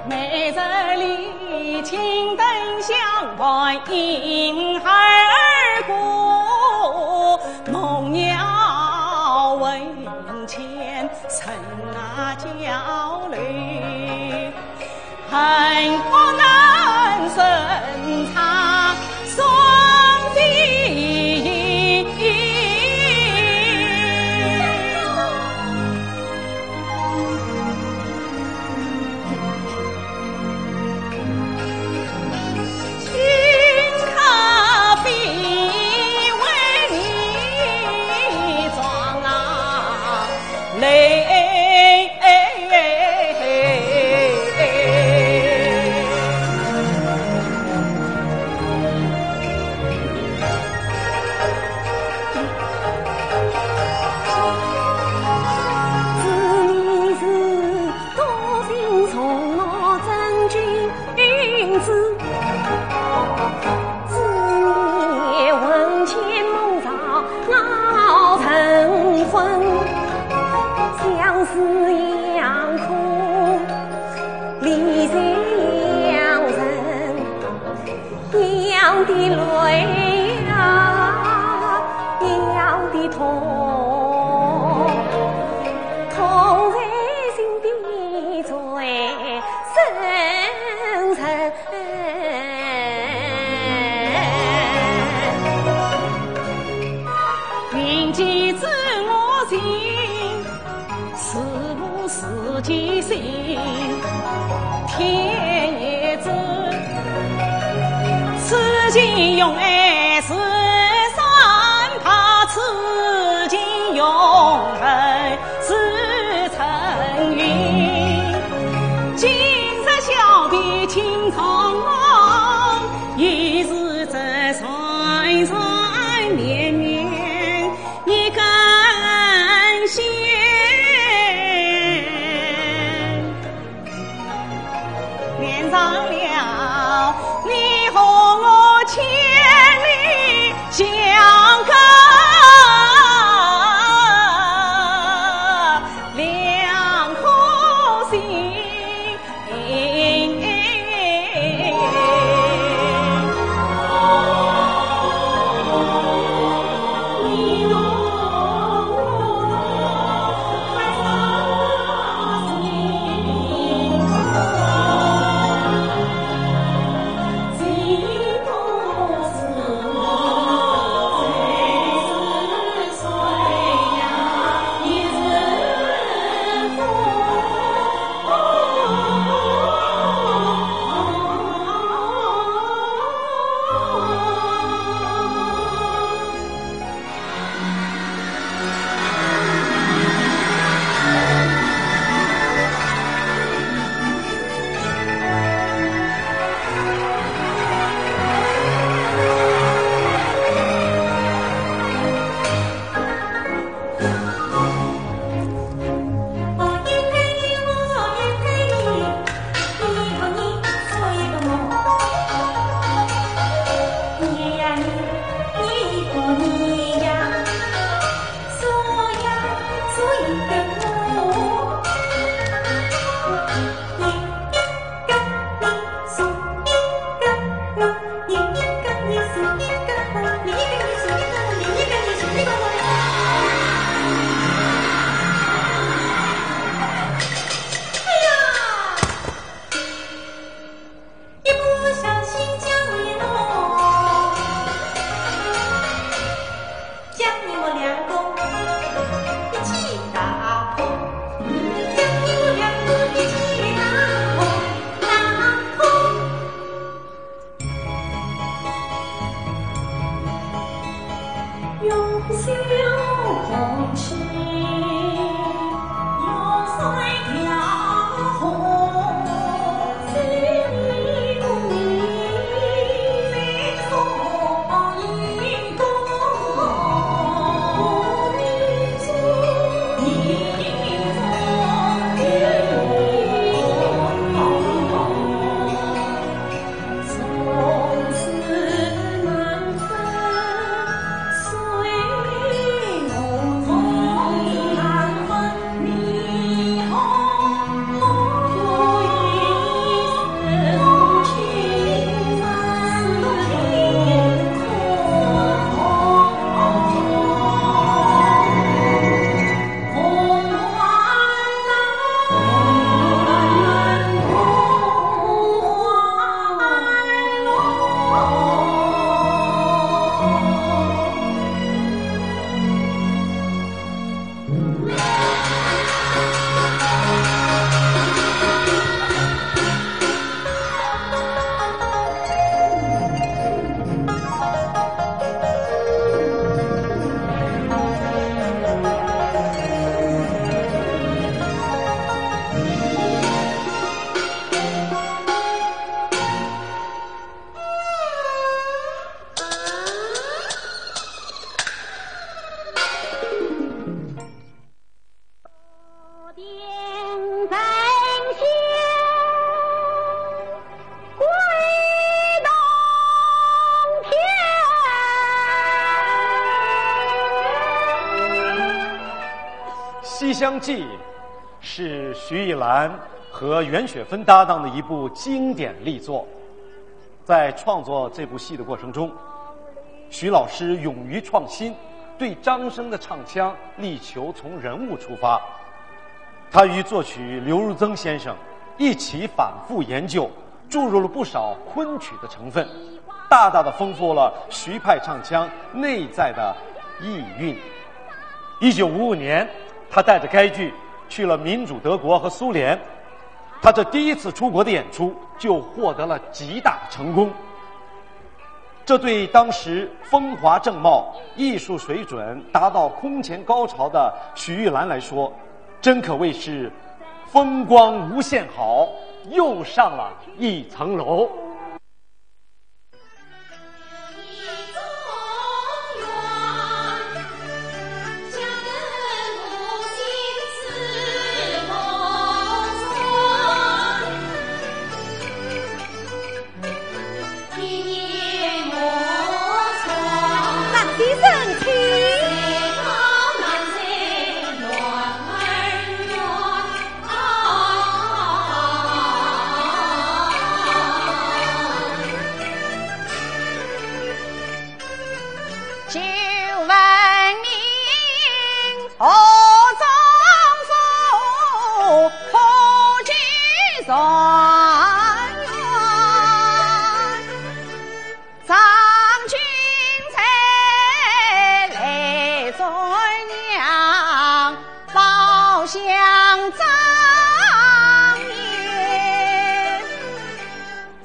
每日里青灯相伴，迎孩儿过，梦鸟问前曾交流，恨我难生长双臂。的泪啊，娘的痛，痛在心底最深沉。云集知我心，是母是己心，天也知。此情永爱是三怕，此情永恒是尘云。今日小弟情长，一日这山山绵绵一根线，连上了你和我千里相隔两颗心。从此难分岁月。西厢记》是徐艺兰和袁雪芬搭档的一部经典力作。在创作这部戏的过程中，徐老师勇于创新，对张生的唱腔力求从人物出发。他与作曲刘如增先生一起反复研究，注入了不少昆曲的成分，大大的丰富了徐派唱腔内在的意蕴。1955年，他带着该剧去了民主德国和苏联。他这第一次出国的演出就获得了极大的成功，这对当时风华正茂、艺术水准达到空前高潮的许玉兰来说，真可谓是风光无限好，又上了一层楼。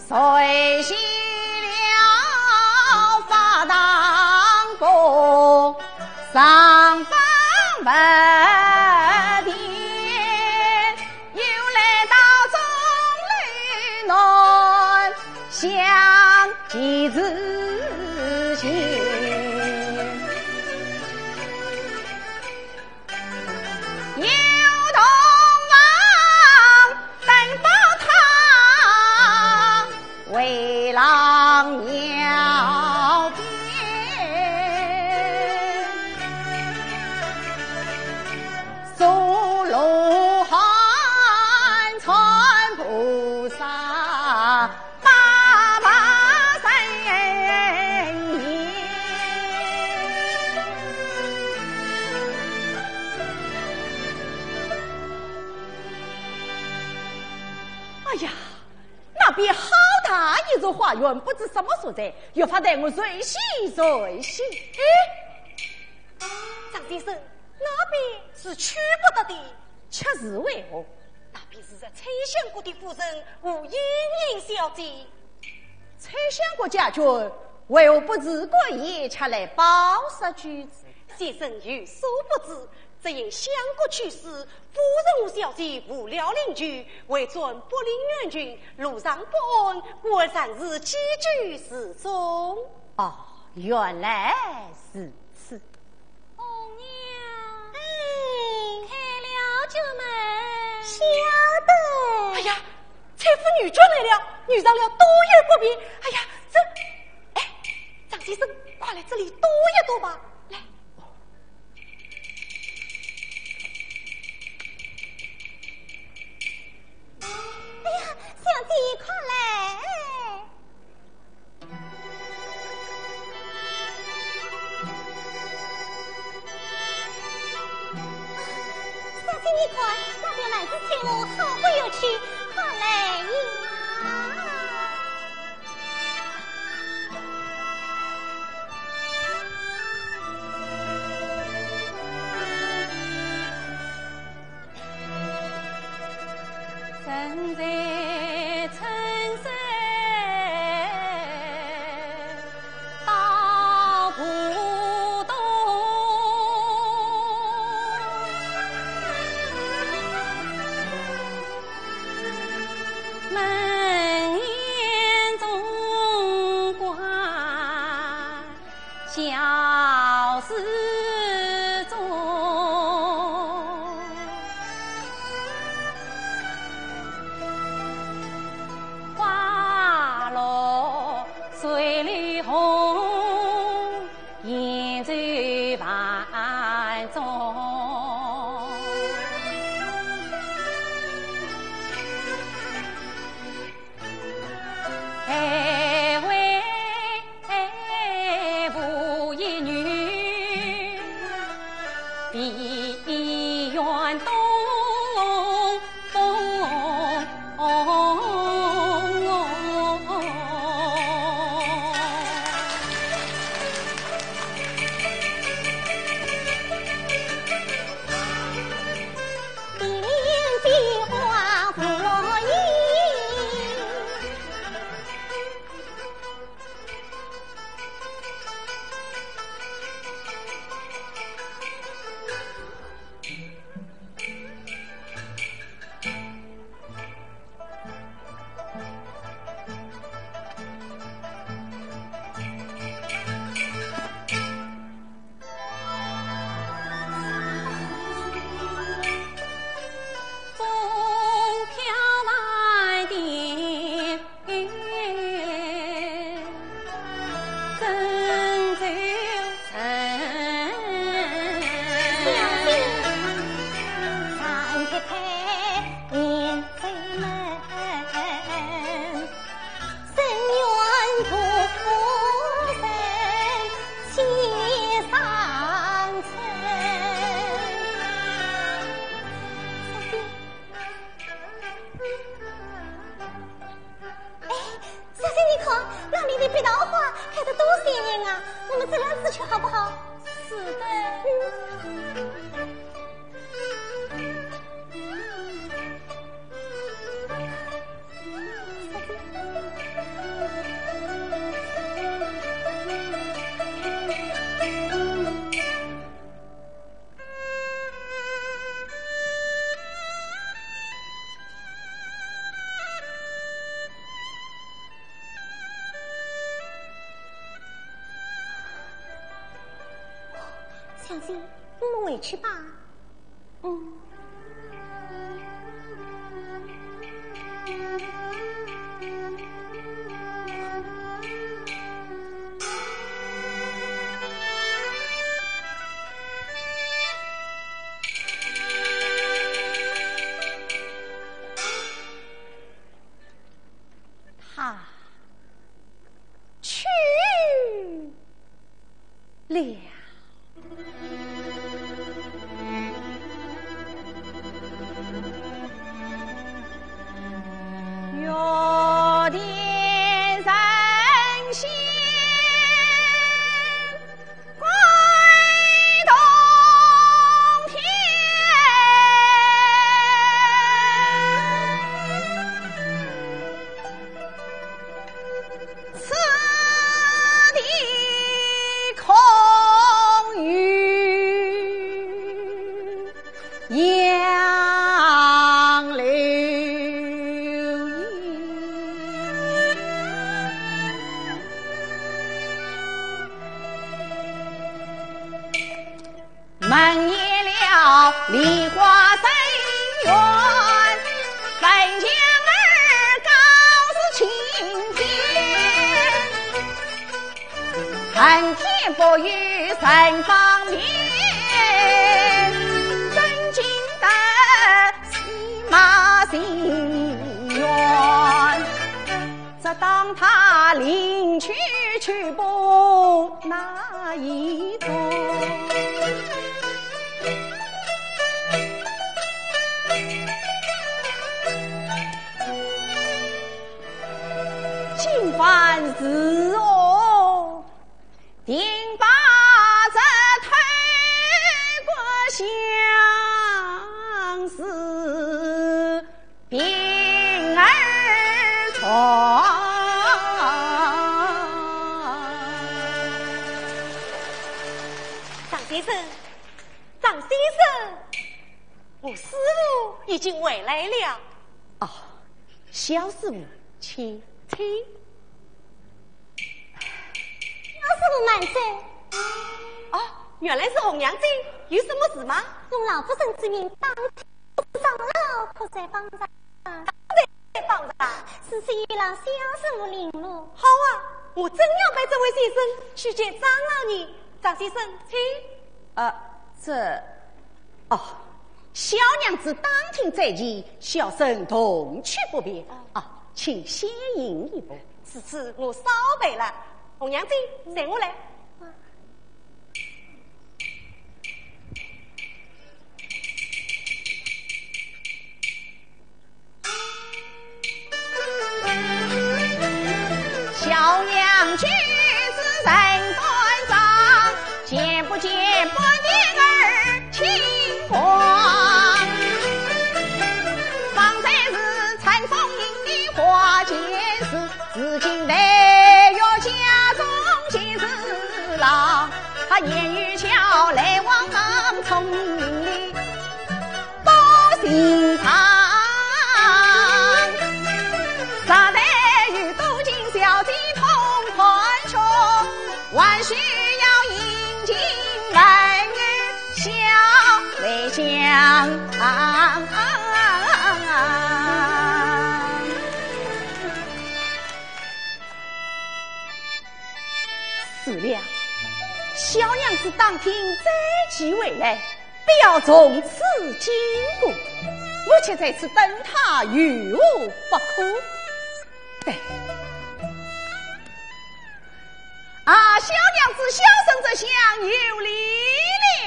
随喜了法当宫，上访文殿，又来到钟楼内相见之前，有同王登宝堂，为郎要变，苏罗汉传菩萨八八三年。哎呀，那边好大一座花园，不知什么所在，越发带我随喜随喜。哎，张先生，那边是去不得的，却是为何？那便是在崔相国的夫人吴莺莺小姐。崔相国家君为何不自过夜前来报杀举子？先生有所不知，只因相国去世，夫人吴小姐无聊邻居，为尊不领远君，路上不安，果然是寄居失踪。哦，原来是此。红娘，开了酒门，晓得。哎呀，蔡夫女眷来了，遇上了多有不便。哎呀，哎，张先生，快来这里躲一躲吧。来。哎呀，小姐，快来！小姐，你看，那边满是青楼，好不有趣，快来呀！身在春山到浦东，门檐中挂小时钟，花落水里红，烟走盘中。地远东相信不能委屈吧。他去了。月殿神仙归东天，此地空余杨柳门也了梨花三园，本将儿告诉亲见，恨天不与三方面，真经得西马心愿，则当他领去去不哪一种？今番是我定把这推过相思病儿传。张先生，张先生，我师傅已经回来了。哦，小师傅，请。老师傅慢走。哦，原来是红娘子，有什么事吗？用老夫人之命，当天上老婆在帮上，在帮上，是与老小师傅领路。好啊，我正要陪这位先生去见张老爷。张先生，请。小娘子当庭在即，小生同去不便。请先引一步。此次我稍备了，红娘子，随我来。见半点儿情况，方才是陈凤英的花间事，至今来约家中见事郎，他言语巧，来往忙，聪明多心肠。上台与都京小姐同团穷，还需要引进儿小为相。是了，小娘子当听再其回来，必要从此经过。我且在此等他，于无不可。对，小娘子小生这厢有礼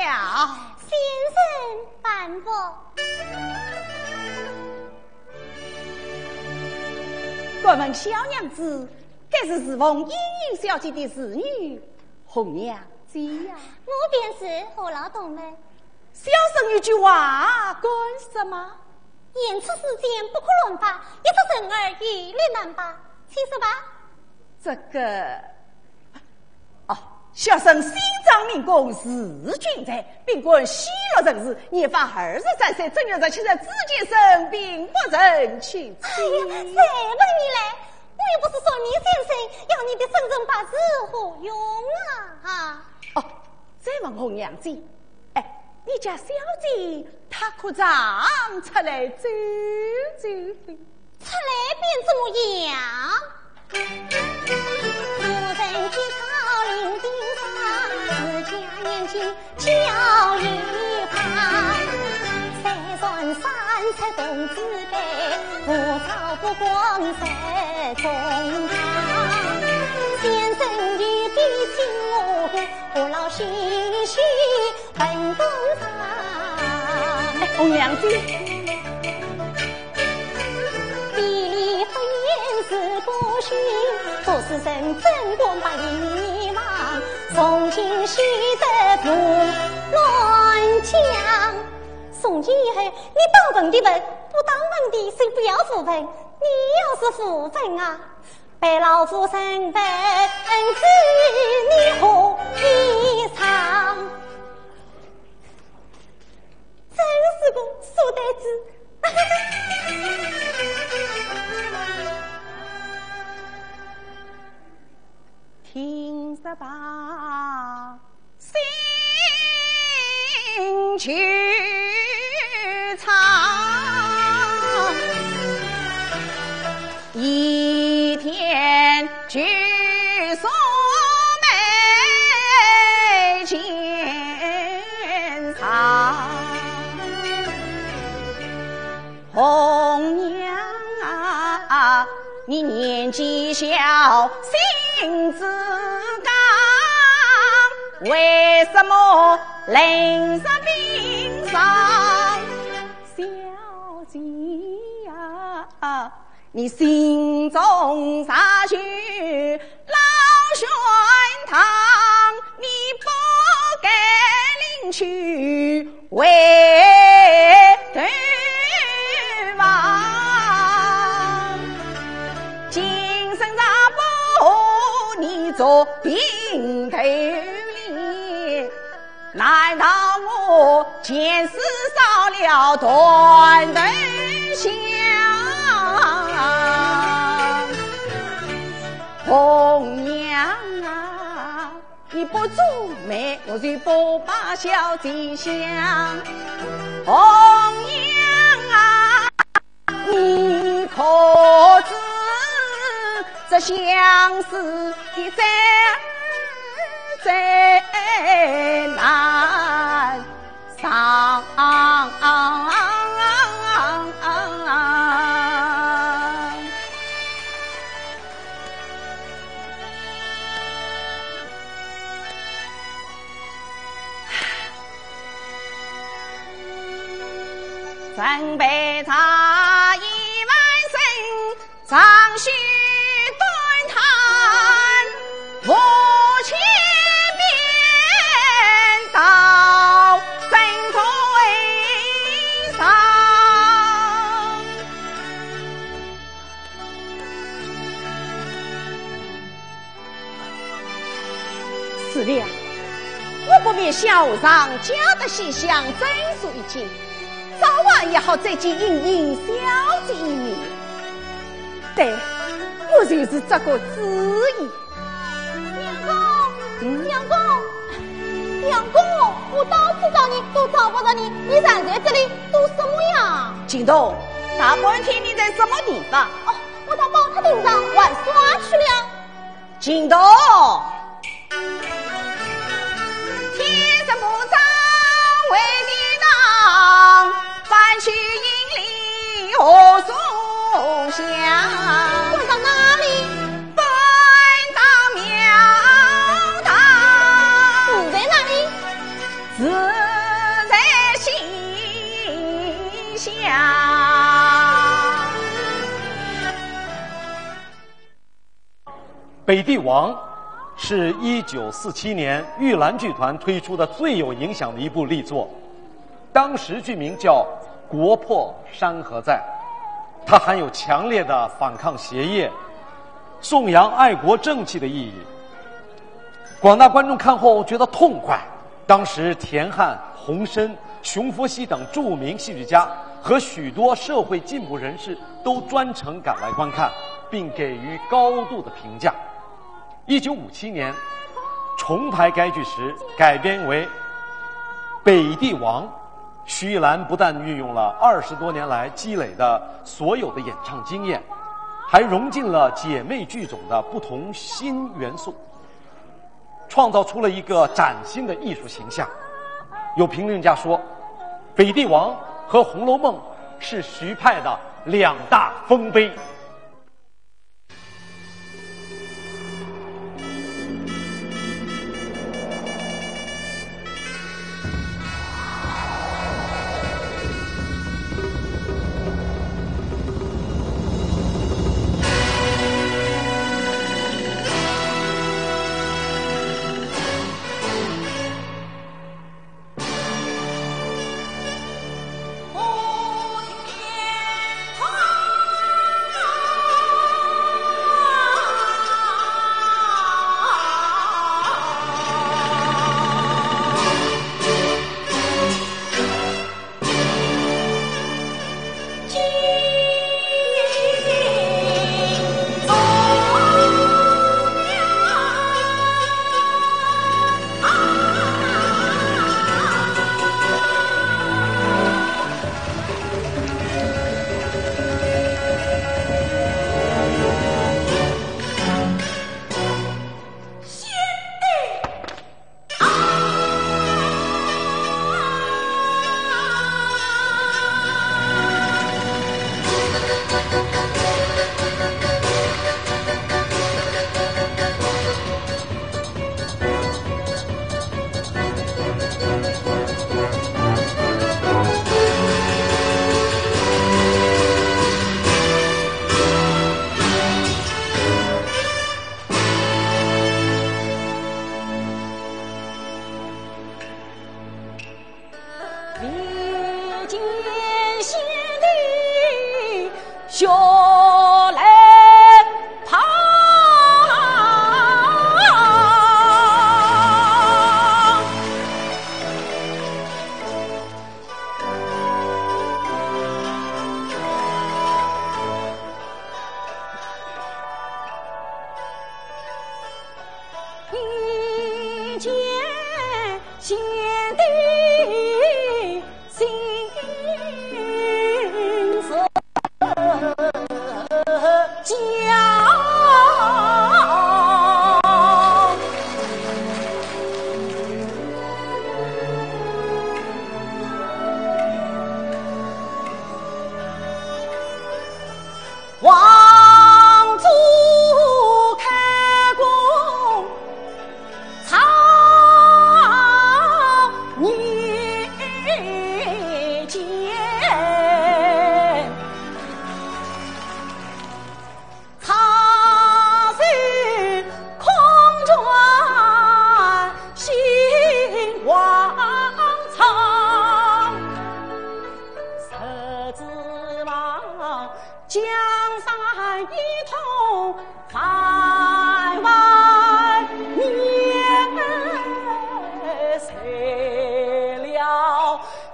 了。先生办过。我问小娘子，该是侍奉英英小姐的侍女红娘子呀？我便是何老董们。小生一句话，干什么？言此世间不可乱发，一则人儿一律难拔，请说吧。这个小生心脏明公是君才，并管喜乐人士，年方23岁，正月17日自己生病，不忍去妻。哎呀，再问你来，我又不是说你先生要你的生辰八字何用啊？再问红娘子，你家小姐她可常出来走走？出来便怎么样？夫人去草林顶上，自家年轻叫一旁。三算三才懂自卑，不草不光在中堂。先生与必亲我，父老许许本公堂。红娘子，是不虚，不是人真光把遗忘，从今须得不乱讲。从今以后，你当问的问，不当问的谁不要复问？你要是复问啊，被老夫身份知你何以偿？真是个书呆子。听着吧，心去长，一天去送美见上，红娘啊，你年纪小，心自刚，为什么临上病上？小姐呀，你心中啥许老玄堂，你不该领去为对王，今生啥不你做平头里，难道我前世少了断人香？红娘啊，你不做媒，我就不把小姐想。红娘啊，你可知这相思的再难上。准备茶一碗生，长须端谈，母亲便当。夜宵上家的西厢整数一斤，早晚也好再见盈盈小姐一面。对，我就是这个主意。娘公，娘公，我到处找你都找不到你，你站在这里做什么呀？金童，大半天你在什么地方？哦，我到宝塔顶上玩耍去了。金童，天生不长为你当，翻去阴里何所香？滚到哪里？奔到庙堂。你在哪里？自在心下。北帝王是1947年玉兰剧团推出的最有影响的一部力作，当时剧名叫《国破山河在》，它含有强烈的反抗邪业、颂扬爱国正气的意义。广大观众看后觉得痛快。当时田汉、洪深、熊佛熙等著名戏剧家和许多社会进步人士都专程赶来观看，并给予高度的评价。1957年重排该剧时，改编为《北帝王》。徐艺兰不但运用了20多年来积累的所有的演唱经验，还融进了姐妹剧种的不同新元素，创造出了一个崭新的艺术形象。有评论家说，《北帝王》和《红楼梦》是徐派的两大丰碑。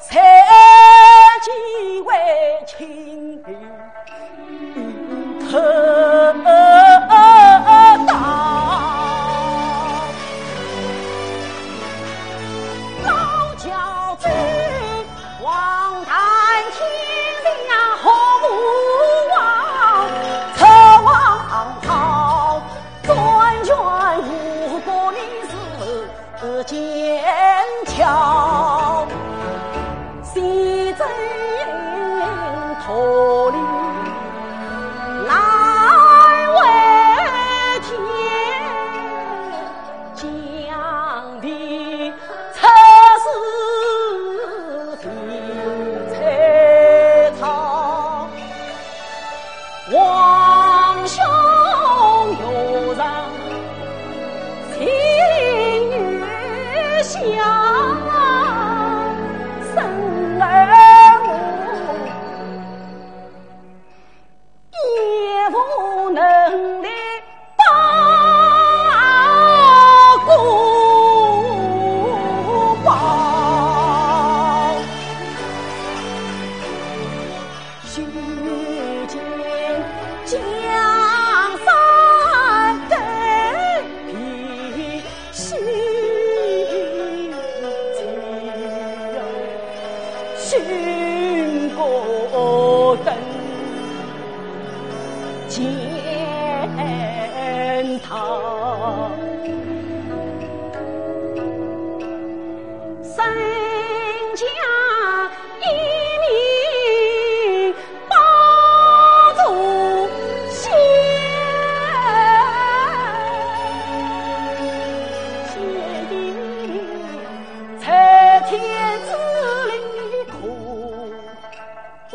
才几位亲可到，老教子黄谈天下何无望，侧望朝转转无过你是剑桥，西征脱离来为天，将地测试平彩草，王兄有让情与相生儿也无能力把国报，须见江山更替须寻过灯见他身家一命保住先，才天之力苦不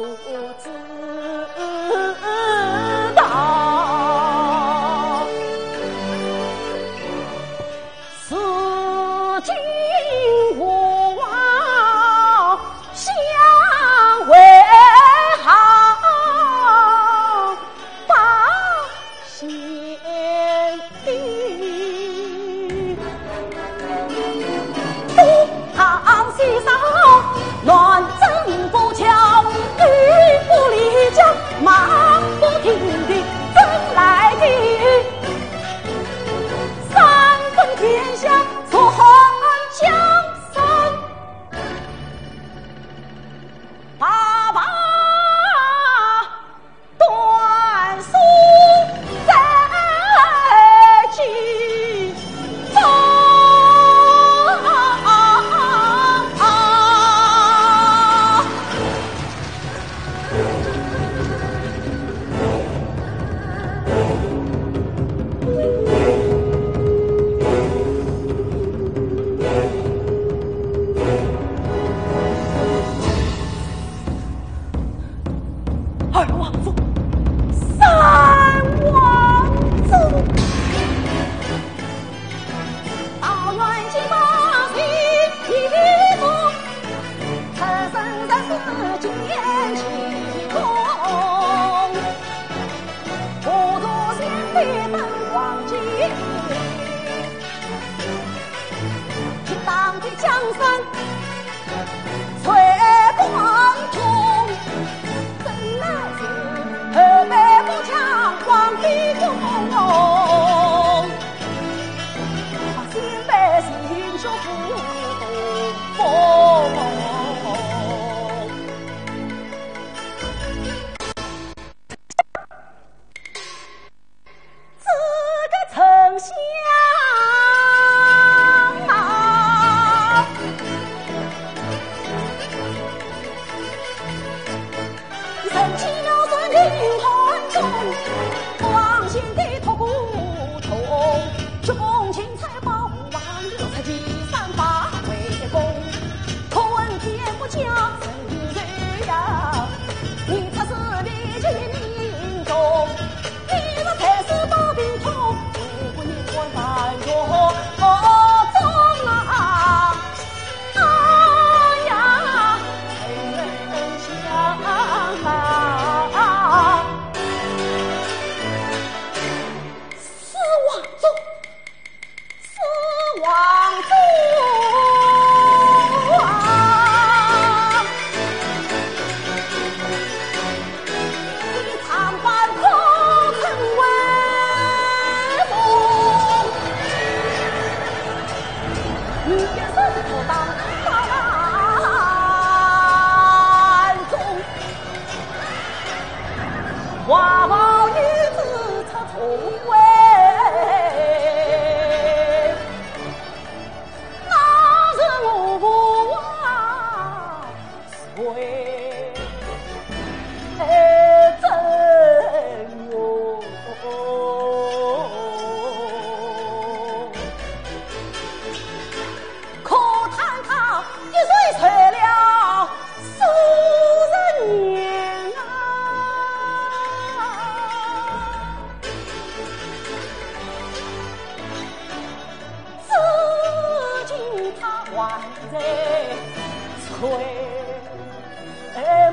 知道，如今我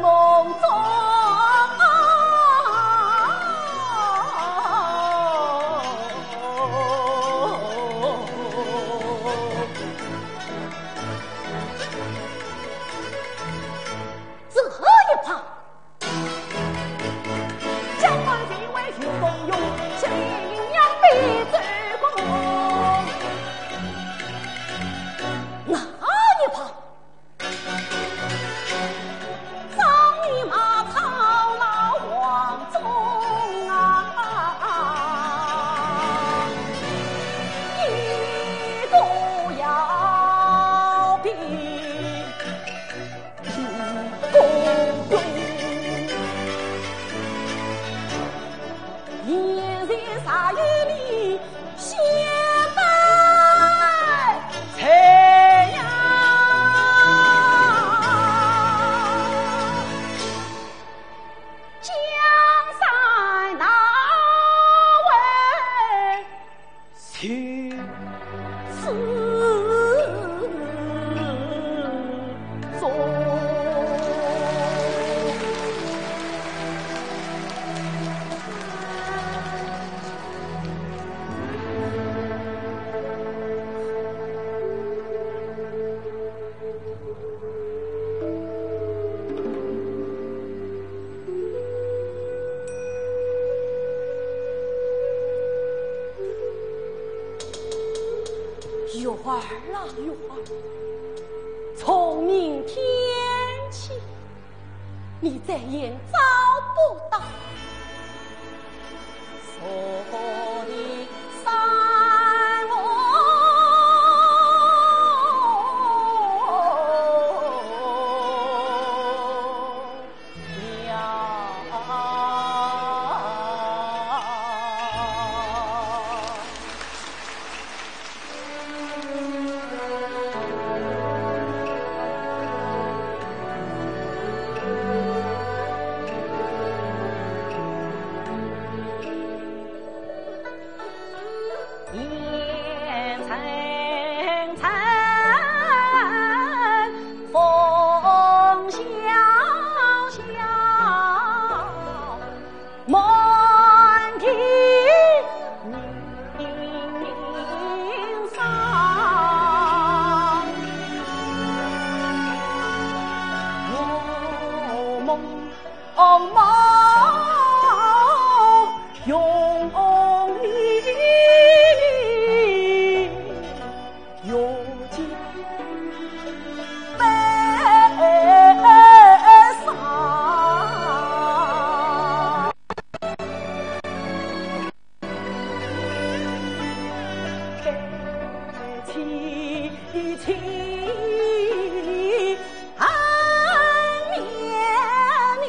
梦中。这一旁，将官地位就动用，信仰必之功。那一旁，张你马操劳王中啊，一度要比公公，一日杀于你先拜财呀。江山那位去此中。玉儿啊玉儿，从明天起，你再也找不到所的山我烟尘尘，风萧萧，满庭凝霜。梦梦用力又将悲伤，悲凄凄安绵绵。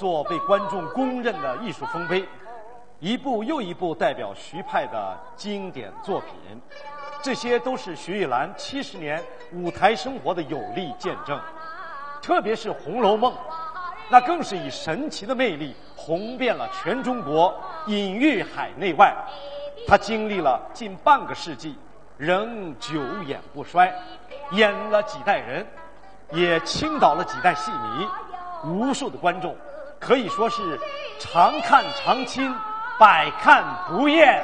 座被观众公认的艺术丰碑，一部又一部代表徐派的经典作品，这些都是徐玉兰70年舞台生活的有力见证。特别是《红楼梦》，那更是以神奇的魅力红遍了全中国，隐喻海内外。他经历了近半个世纪，仍久演不衰，演了几代人，也倾倒了几代戏迷，无数的观众，可以说是常看常新，百看不厌。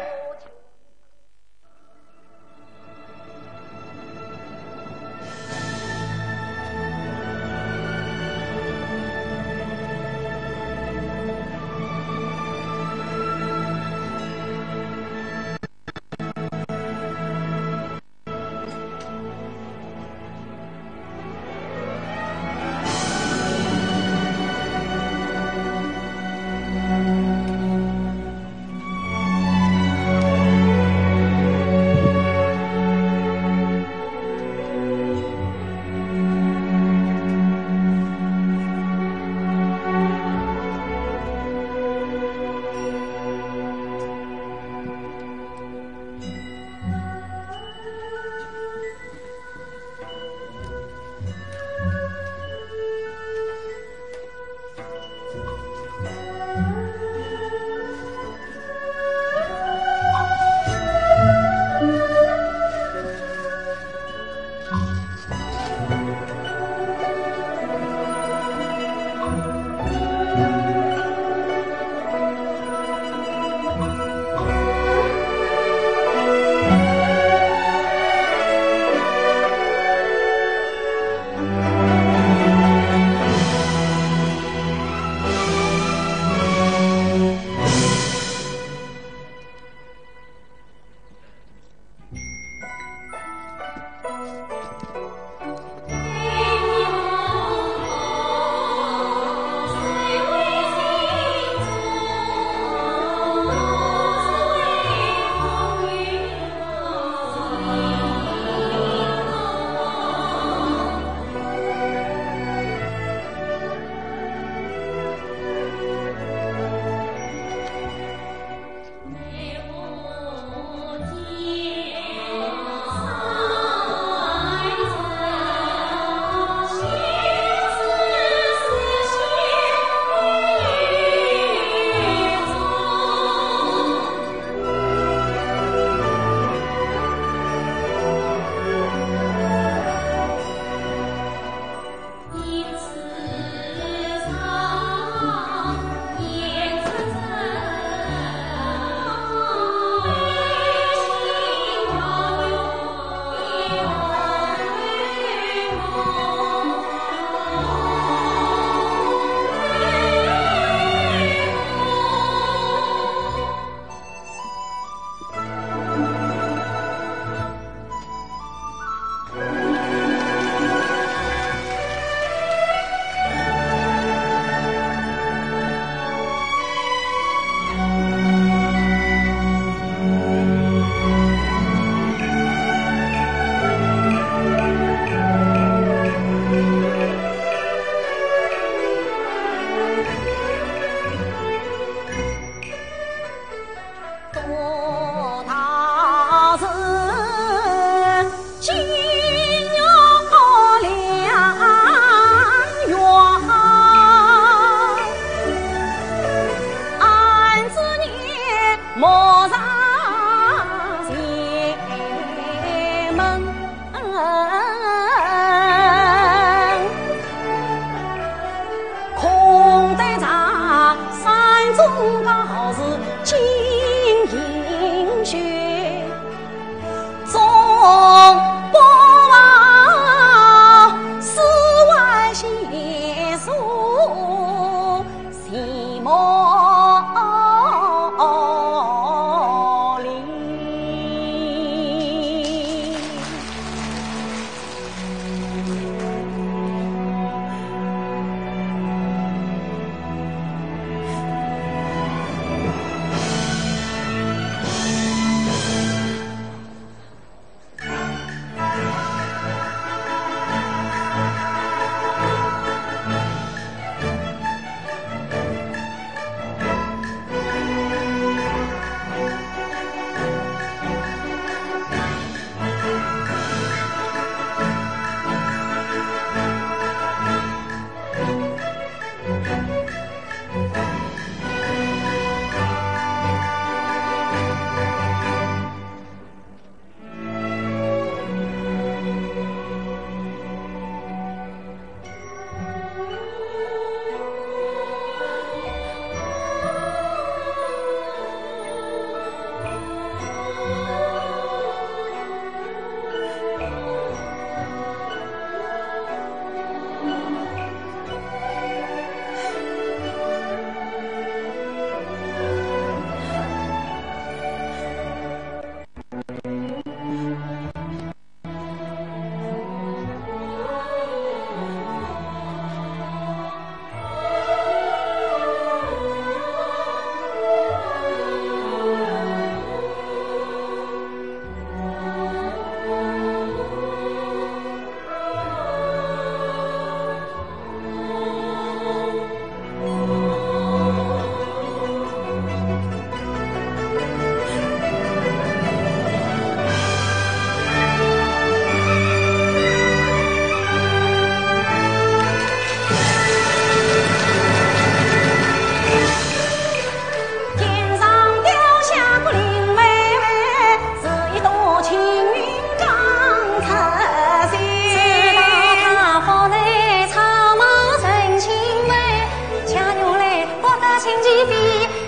轻骑比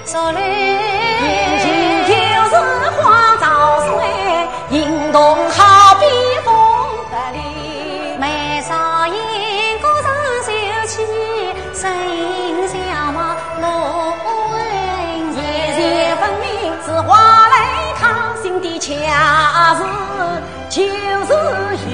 手里，眼睛就是花朝水，引动好比风得里，眉梢眼角上秀气，声音小马落文言分明是花来淌心的恰是就是云。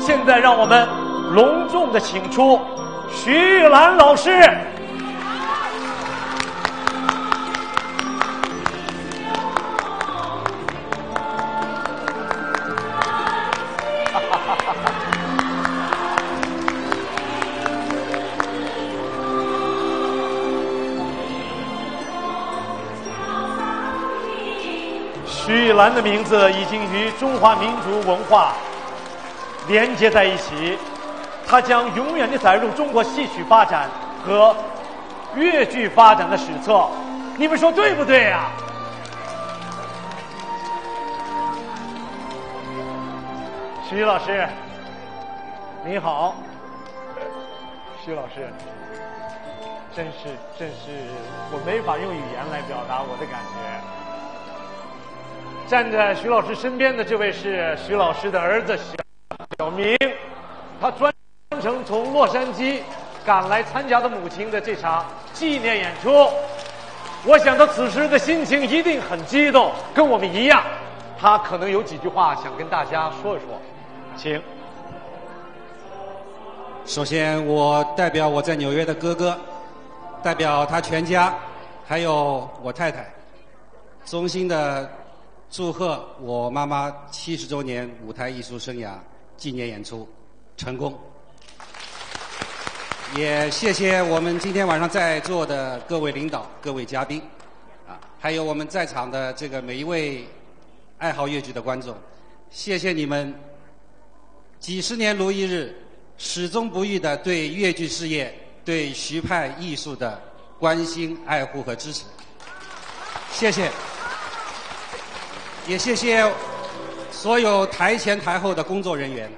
现在让我们隆重的请出徐玉兰老师。徐玉兰的名字已经与中华民族文化连接在一起，它将永远地载入中国戏曲发展和粤剧发展的史册。你们说对不对呀？徐老师，你好。徐老师，真是，我没法用语言来表达我的感觉。站在徐老师身边的这位是徐老师的儿子小明，他专程从洛杉矶赶来参加的母亲的这场纪念演出。我想他此时的心情一定很激动，跟我们一样。他可能有几句话想跟大家说一说，请。首先，我代表我在纽约的哥哥，代表他全家，还有我太太，衷心的祝贺我妈妈70周年舞台艺术生涯纪念演出成功。也谢谢我们今天晚上在座的各位领导、各位嘉宾，还有我们在场的这个每一位爱好粤剧的观众，谢谢你们几十年如一日，始终不渝的对粤剧事业、对徐派艺术的关心、爱护和支持。谢谢，也谢谢所有台前台后的工作人员，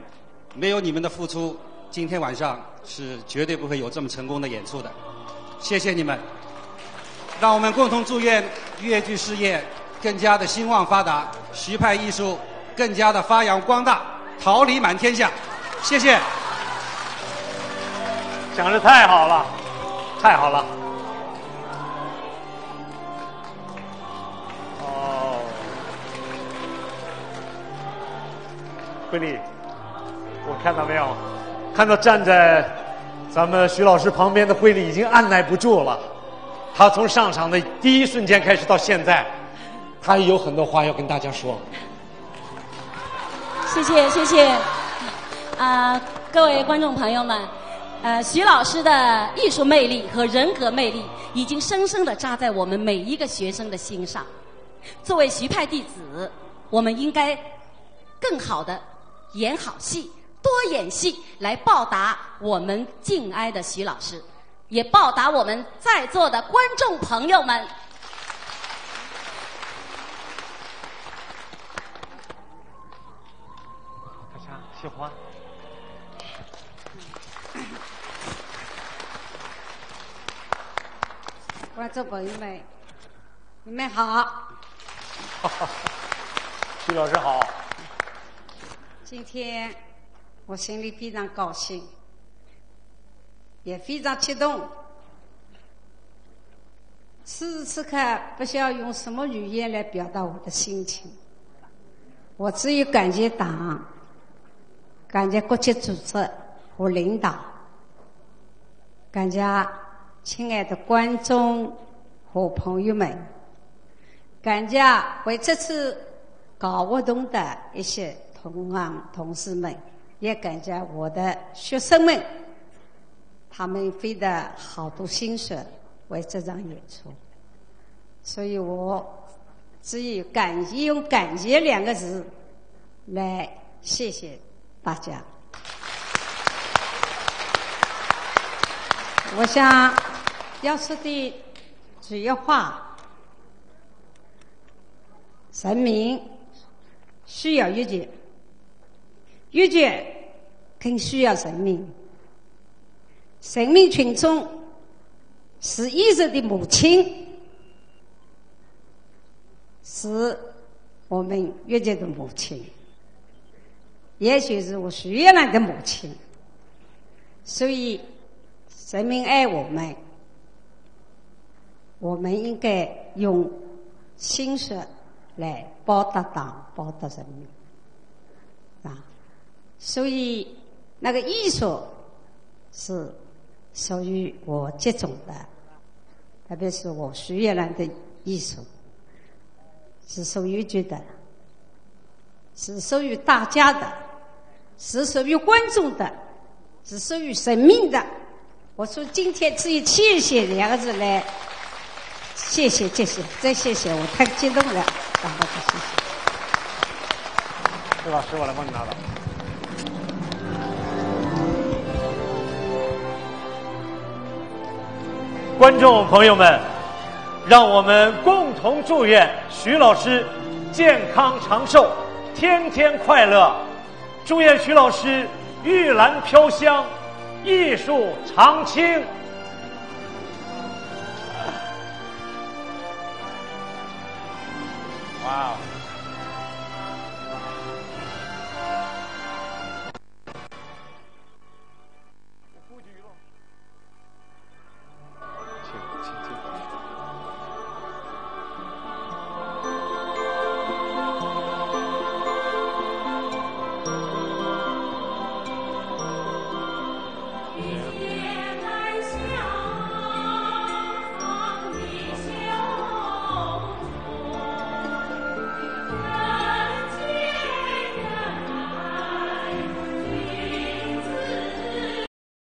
没有你们的付出，今天晚上是绝对不会有这么成功的演出的。谢谢你们，让我们共同祝愿粤剧事业更加的兴旺发达，徐派艺术更加的发扬光大，桃李满天下。谢谢。讲得太好了，太好了。哦，慧丽，我看到没有？看到站在咱们徐老师旁边的慧丽已经按耐不住了。她从上场的第一瞬间开始到现在，她有很多话要跟大家说。谢谢谢谢，各位观众朋友们，徐老师的艺术魅力和人格魅力已经深深地扎在我们每一个学生的心上。作为徐派弟子，我们应该更好地演好戏，多演戏，来报答我们敬爱的徐老师，也报答我们在座的观众朋友们。谢花。观众朋友们，你们好。徐老师好。今天我心里非常高兴，也非常激动。此时此刻不晓得用什么语言来表达我的心情，我只有感谢党，感谢国际组织和领导，感谢亲爱的观众和朋友们，感谢为这次搞活动的一些同行同事们，也感谢我的学生们，他们费了好多心血为这场演出，所以我只有用感谢两个字来谢谢大家。我想要说的主要话，人民需要阅卷，阅卷更需要人民。人民群众是艺术的母亲，是我们阅卷的母亲，也许是我徐月兰的母亲。所以人民爱我们，我们应该用心血来报答党，报答人民所以那个艺术是属于我这种的，特别是我徐月兰的艺术是属于觉得是属于大家的，是属于观众的，是属于生命的。我说今天只有谢谢两个字来谢谢，再谢谢，我太激动了，然后就谢谢。徐老师，我来帮你拿到。观众朋友们，让我们共同祝愿徐老师健康长寿，天天快乐。祝愿徐老师玉兰飘香，艺术长青。哇！